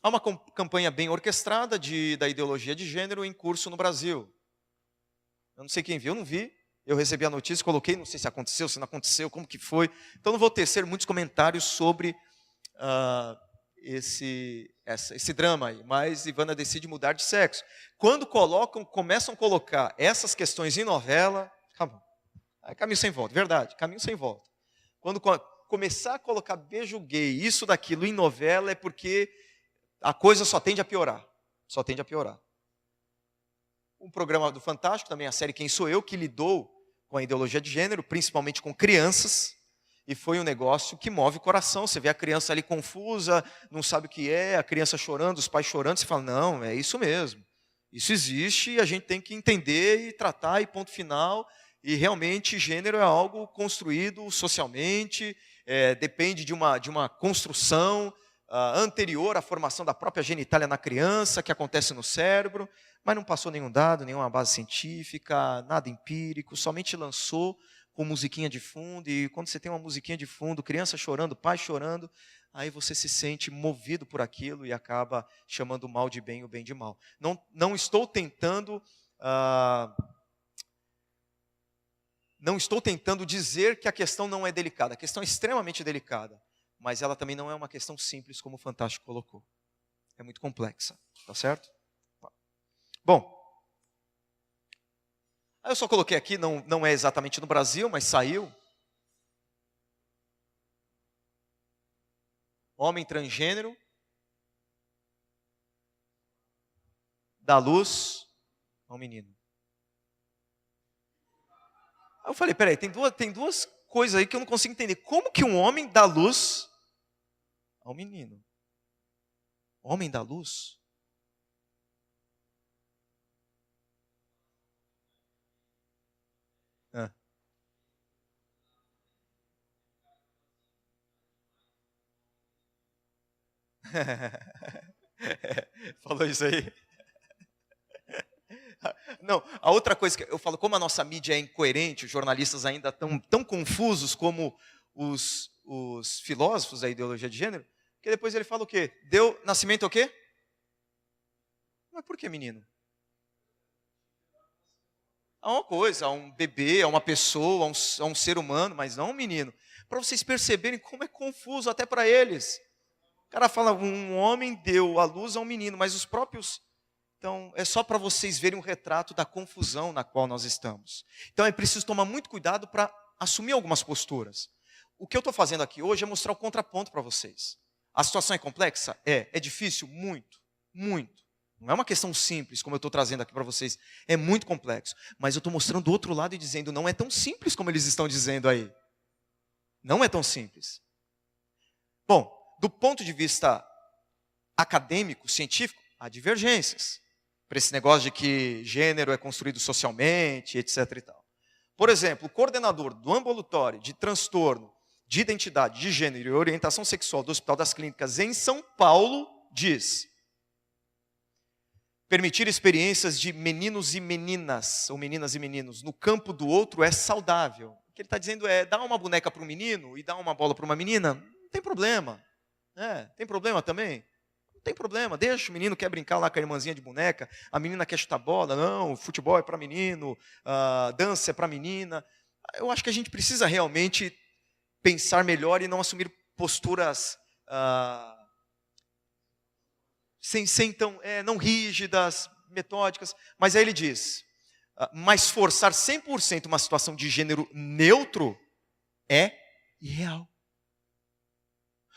Há uma campanha bem orquestrada da ideologia de gênero em curso no Brasil. Eu não sei quem viu, eu não vi. Eu recebi a notícia, coloquei, não sei se aconteceu, se não aconteceu, como que foi. Então não vou tecer muitos comentários sobre esse drama aí. Mas Ivana decide mudar de sexo. Quando começam a colocar essas questões em novela, acabou. Aí caminho sem volta, verdade, caminho sem volta. Quando começar a colocar beijo gay, isso, daquilo em novela, é porque a coisa só tende a piorar. Só tende a piorar. Um programa do Fantástico, também a série Quem Sou Eu, que lidou com a ideologia de gênero, principalmente com crianças, e foi um negócio que move o coração. Você vê a criança ali confusa, não sabe o que é, a criança chorando, os pais chorando, você fala, não, é isso mesmo. Isso existe e a gente tem que entender e tratar e ponto final. E realmente gênero é algo construído socialmente, depende de uma construção anterior à formação da própria genitália na criança, que acontece no cérebro, mas não passou nenhum dado, nenhuma base científica, nada empírico, somente lançou com musiquinha de fundo, e quando você tem uma musiquinha de fundo, criança chorando, pai chorando, aí você se sente movido por aquilo e acaba chamando o mal de bem e o bem de mal. Não estou tentando... Não estou tentando dizer que a questão não é delicada. A questão é extremamente delicada. Mas ela também não é uma questão simples, como o Fantástico colocou. É muito complexa. Tá certo? Bom. Eu só coloquei aqui, não é exatamente no Brasil, mas saiu. Homem transgênero. Dá luz a um menino. Aí eu falei, peraí, tem duas coisas aí que eu não consigo entender. Como que um homem dá luz ao menino? Homem dá luz? Ah. Falou isso aí? Não, a outra coisa que eu falo, como a nossa mídia é incoerente, os jornalistas ainda estão tão confusos como os filósofos da ideologia de gênero, que depois ele fala o quê? Deu nascimento ao quê? Mas por que menino? A uma coisa, a um bebê, a uma pessoa, a um ser humano, mas não a um menino. Para vocês perceberem como é confuso até para eles. O cara fala, um homem deu à luz a um menino, mas os próprios... Então, é só para vocês verem um retrato da confusão na qual nós estamos. Então, é preciso tomar muito cuidado para assumir algumas posturas. O que eu estou fazendo aqui hoje é mostrar o contraponto para vocês. A situação é complexa? É difícil? Muito, muito. Não é uma questão simples, como eu estou trazendo aqui para vocês. É muito complexo. Mas eu estou mostrando do outro lado e dizendo, não é tão simples como eles estão dizendo aí. Não é tão simples. Bom, do ponto de vista acadêmico, científico, há divergências. Para esse negócio de que gênero é construído socialmente, etc. e tal. Por exemplo, o coordenador do ambulatório de transtorno de identidade de gênero e orientação sexual do Hospital das Clínicas em São Paulo diz: permitir experiências de meninos e meninas, ou meninas e meninos, no campo do outro é saudável. O que ele está dizendo é, dar uma boneca para um menino e dar uma bola para uma menina, não tem problema. Tem problema também? Não tem problema, deixa o menino quer brincar lá com a irmãzinha de boneca, a menina quer chutar bola, não, futebol é para menino, dança é para menina. Eu acho que a gente precisa realmente pensar melhor e não assumir posturas não rígidas, metódicas. Mas aí ele diz, mas forçar 100% uma situação de gênero neutro é irreal.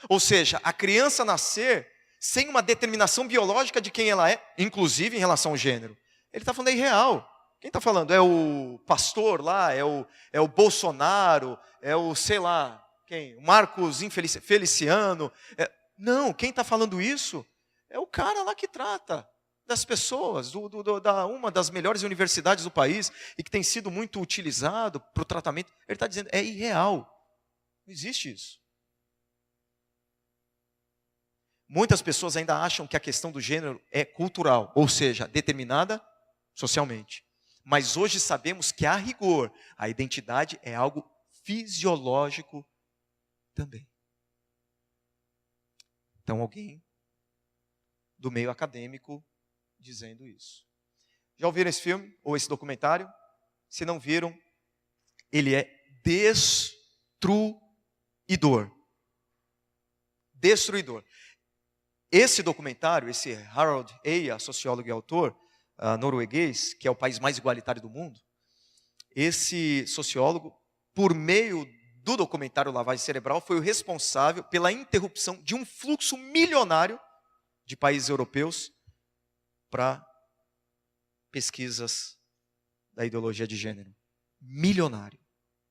Ou seja, a criança nascer sem uma determinação biológica de quem ela é, inclusive em relação ao gênero. Ele está falando é irreal. Quem está falando? É o pastor lá, é o Bolsonaro, é o, sei lá, quem? O Marcos Feliciano. Não, quem está falando isso é o cara lá que trata das pessoas, da uma das melhores universidades do país e que tem sido muito utilizado para o tratamento. Ele está dizendo, é irreal. Não existe isso. Muitas pessoas ainda acham que a questão do gênero é cultural, ou seja, determinada socialmente. Mas hoje sabemos que, a rigor, a identidade é algo fisiológico também. Então, alguém do meio acadêmico dizendo isso. Já ouviram esse filme ou esse documentário? Se não viram, ele é destruidor. Destruidor. Esse documentário, esse Harald Eia, sociólogo e autor norueguês, que é o país mais igualitário do mundo, esse sociólogo, por meio do documentário Lavagem Cerebral, foi o responsável pela interrupção de um fluxo milionário de países europeus para pesquisas da ideologia de gênero. Milionário.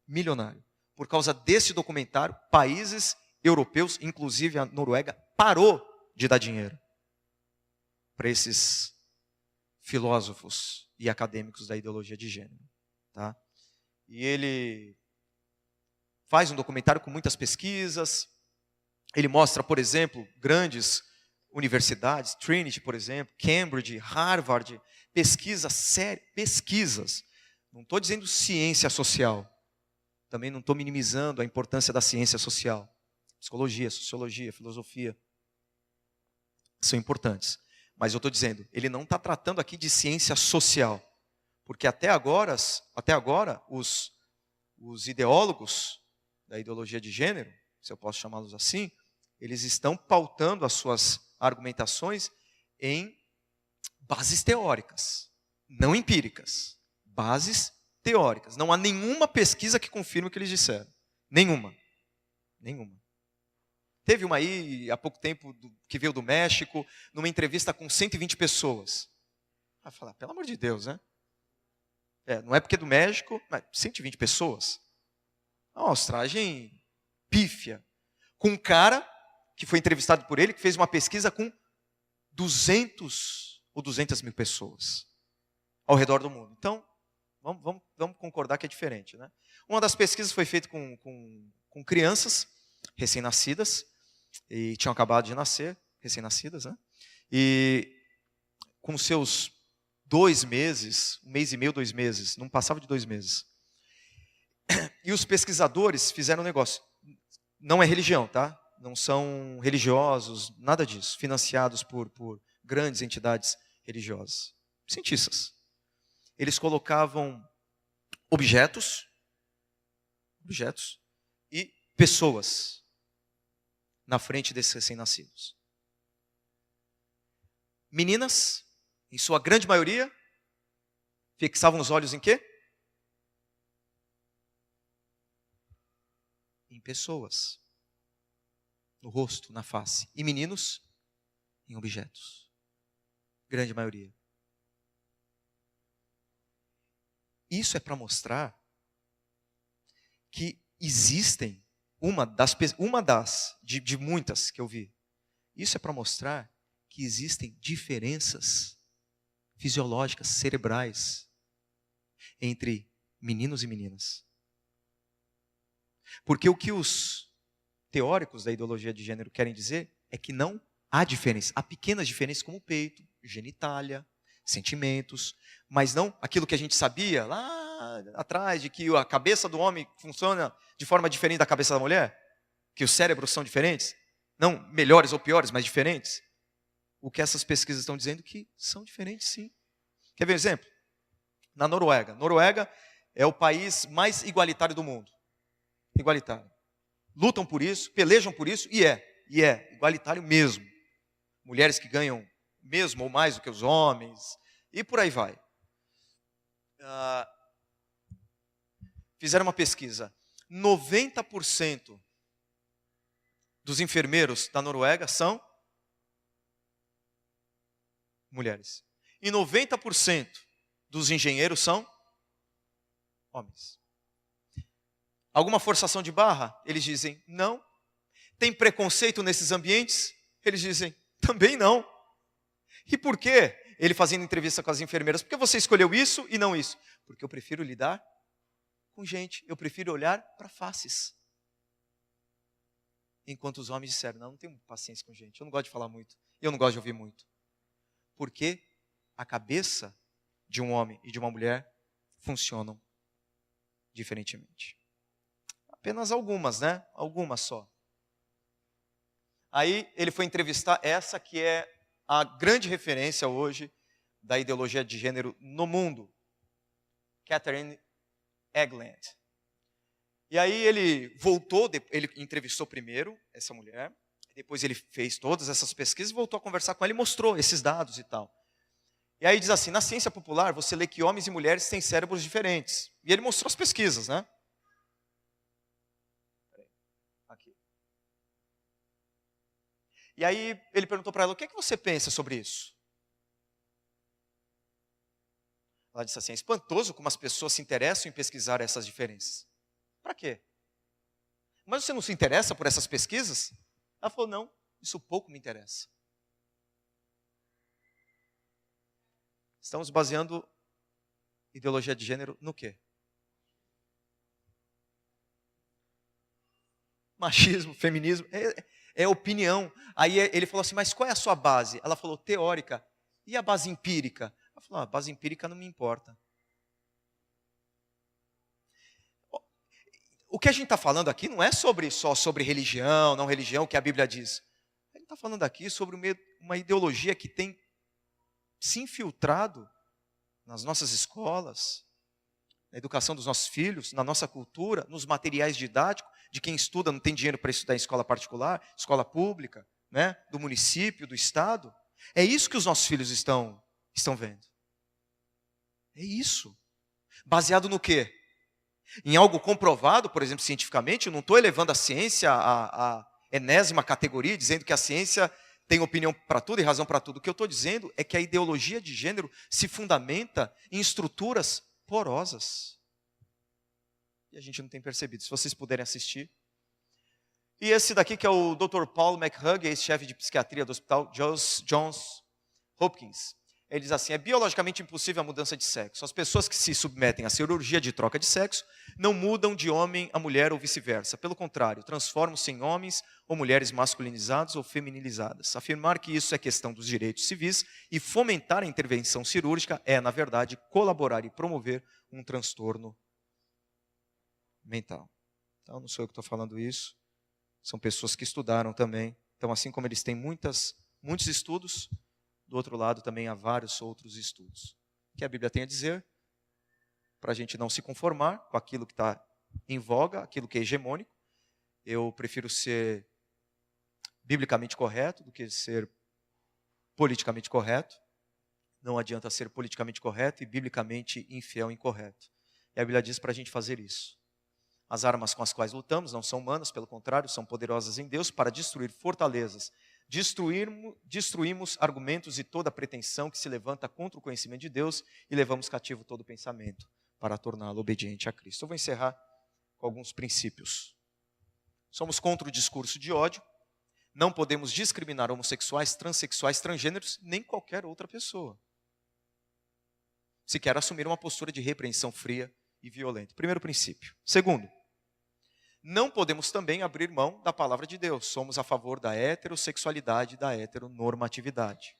Milionário. Por causa desse documentário, países europeus, inclusive a Noruega, parou de dar dinheiro para esses filósofos e acadêmicos da ideologia de gênero. Tá? E ele faz um documentário com muitas pesquisas. Ele mostra, por exemplo, grandes universidades, Trinity, por exemplo, Cambridge, Harvard, pesquisas. Não estou dizendo ciência social. Também não estou minimizando a importância da ciência social. Psicologia, sociologia, filosofia são importantes. Mas eu estou dizendo, ele não está tratando aqui de ciência social. Porque até agora os ideólogos da ideologia de gênero, se eu posso chamá-los assim, eles estão pautando as suas argumentações em bases teóricas, não empíricas. Bases teóricas. Não há nenhuma pesquisa que confirme o que eles disseram. Nenhuma. Teve uma aí, há pouco tempo, que veio do México, numa entrevista com 120 pessoas. Vai falar, pelo amor de Deus, né? Não é porque é do México, mas 120 pessoas. Uma amostragem pífia. Com um cara que foi entrevistado por ele, que fez uma pesquisa com 200 ou 200 mil pessoas ao redor do mundo. Então, vamos concordar que é diferente, né? Uma das pesquisas foi feita com crianças recém-nascidas, e tinham acabado de nascer, recém-nascidas, né? E com seus 2 meses, 1 mês e meio, 2 meses, não passava de 2 meses. E os pesquisadores fizeram um negócio. Não é religião, tá? Não são religiosos, nada disso, financiados por grandes entidades religiosas. Cientistas. Eles colocavam objetos e pessoas na frente desses recém-nascidos. Meninas, em sua grande maioria, fixavam os olhos em quê? Em pessoas. No rosto, na face. E meninos, em objetos. Grande maioria. Isso é para mostrar que existem, de muitas que eu vi, isso é para mostrar que existem diferenças fisiológicas, cerebrais, entre meninos e meninas. Porque o que os teóricos da ideologia de gênero querem dizer é que não há diferença. Há pequenas diferenças como o peito, genitália, sentimentos, mas não aquilo que a gente sabia lá atrás, de que a cabeça do homem funciona de forma diferente da cabeça da mulher, que os cérebros são diferentes, não melhores ou piores, mas diferentes. O que essas pesquisas estão dizendo que são diferentes, sim. Quer ver um exemplo? Na Noruega. Noruega é o país mais igualitário do mundo. Igualitário. Lutam por isso, pelejam por isso, e é igualitário mesmo. Mulheres que ganham mesmo ou mais do que os homens, e por aí vai. Fizeram uma pesquisa. 90% dos enfermeiros da Noruega são mulheres. E 90% dos engenheiros são homens. Alguma forçação de barra? Eles dizem, não. Tem preconceito nesses ambientes? Eles dizem, também não. E por quê? Ele fazendo entrevista com as enfermeiras, por que você escolheu isso e não isso? Porque eu prefiro lidar com gente, eu prefiro olhar para faces. Enquanto os homens disseram, não tenho paciência com gente, eu não gosto de falar muito, eu não gosto de ouvir muito. Porque a cabeça de um homem e de uma mulher funcionam diferentemente. Apenas algumas, né? Algumas só. Aí ele foi entrevistar essa que é a grande referência hoje da ideologia de gênero no mundo, Catherine Egland. E aí ele voltou, ele entrevistou primeiro essa mulher, depois ele fez todas essas pesquisas, voltou a conversar com ela e mostrou esses dados e tal. E aí diz assim, na ciência popular você lê que homens e mulheres têm cérebros diferentes. E ele mostrou as pesquisas, né? Aqui. E aí ele perguntou para ela, o que é que você pensa sobre isso? Ela disse assim, é espantoso como as pessoas se interessam em pesquisar essas diferenças. Para quê? Mas você não se interessa por essas pesquisas? Ela falou, não, isso pouco me interessa. Estamos baseando ideologia de gênero no quê? Machismo, feminismo, é opinião. Aí ele falou assim, mas qual é a sua base? Ela falou, teórica. E a base empírica? Ela falou, a base empírica não me importa. O que a gente está falando aqui não é só sobre religião, não religião, que a Bíblia diz. A gente está falando aqui sobre uma ideologia que tem se infiltrado nas nossas escolas, na educação dos nossos filhos, na nossa cultura, nos materiais didáticos, de quem estuda, não tem dinheiro para estudar em escola particular, escola pública, né, do município, do estado. É isso que os nossos filhos estão vendo. É isso. Baseado no quê? Em algo comprovado, por exemplo, cientificamente. Eu não estou elevando a ciência à enésima categoria, dizendo que a ciência tem opinião para tudo e razão para tudo. O que eu estou dizendo é que a ideologia de gênero se fundamenta em estruturas porosas. E a gente não tem percebido. Se vocês puderem assistir. E esse daqui que é o Dr. Paul McHugh, ex-chefe de psiquiatria do Hospital Johns Hopkins. ele diz assim, é biologicamente impossível a mudança de sexo. As pessoas que se submetem à cirurgia de troca de sexo não mudam de homem a mulher ou vice-versa. Pelo contrário, transformam-se em homens ou mulheres masculinizados ou feminilizadas. Afirmar que isso é questão dos direitos civis e fomentar a intervenção cirúrgica é, na verdade, colaborar e promover um transtorno mental. Então, não sou eu que estou falando isso, são pessoas que estudaram também. Então, assim como eles têm muitos estudos, do outro lado também há vários outros estudos. O que a Bíblia tem a dizer, para a gente não se conformar com aquilo que está em voga, aquilo que é hegemônico. Eu prefiro ser biblicamente correto do que ser politicamente correto. Não adianta ser politicamente correto e biblicamente infiel e incorreto. E a Bíblia diz para a gente fazer isso. As armas com as quais lutamos não são humanas, pelo contrário, são poderosas em Deus para destruir fortalezas. Destruímos argumentos e toda pretensão que se levanta contra o conhecimento de Deus e levamos cativo todo pensamento para torná-lo obediente a Cristo. Eu vou encerrar com alguns princípios. Somos contra o discurso de ódio. Não podemos discriminar homossexuais, transexuais, transgêneros, nem qualquer outra pessoa. Se quer assumir uma postura de repreensão fria e violenta. Primeiro princípio. Segundo, não podemos também abrir mão da palavra de Deus. Somos a favor da heterossexualidade e da heteronormatividade.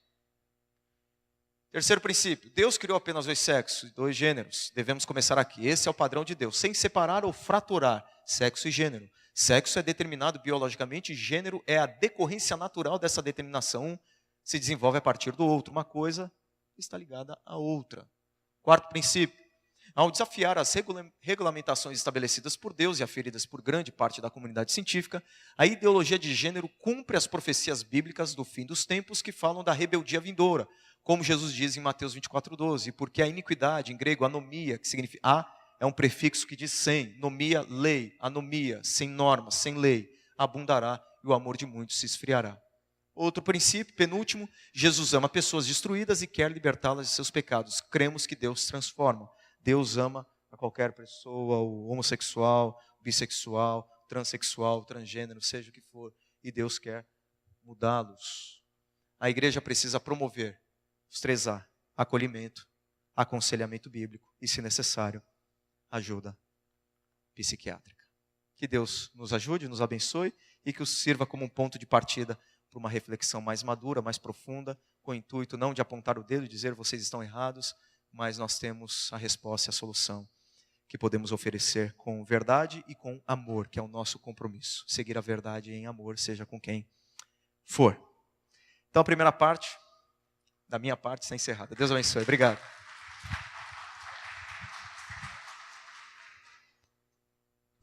Terceiro princípio, Deus criou apenas 2 sexos e 2 gêneros. Devemos começar aqui. Esse é o padrão de Deus, sem separar ou fraturar sexo e gênero. Sexo é determinado biologicamente e gênero é a decorrência natural dessa determinação. Um se desenvolve a partir do outro. Uma coisa está ligada à outra. Quarto princípio, ao desafiar as regulamentações estabelecidas por Deus e aferidas por grande parte da comunidade científica, a ideologia de gênero cumpre as profecias bíblicas do fim dos tempos que falam da rebeldia vindoura, como Jesus diz em Mateus 24:12, porque a iniquidade, em grego, anomia, que significa, é um prefixo que diz sem, nomia, lei, anomia, sem norma, sem lei, abundará e o amor de muitos se esfriará. Outro princípio, penúltimo, Jesus ama pessoas destruídas e quer libertá-las de seus pecados. Cremos que Deus transforma. Deus ama a qualquer pessoa, o homossexual, o bissexual, o transexual, o transgênero, seja o que for, e Deus quer mudá-los. A igreja precisa promover os 3A, acolhimento, aconselhamento bíblico e, se necessário, ajuda psiquiátrica. Que Deus nos ajude, nos abençoe e que o sirva como um ponto de partida para uma reflexão mais madura, mais profunda, com o intuito não de apontar o dedo e dizer vocês estão errados, mas nós temos a resposta e a solução que podemos oferecer com verdade e com amor, que é o nosso compromisso. Seguir a verdade em amor, seja com quem for. Então a primeira parte, da minha parte, está encerrada. Deus abençoe. Obrigado.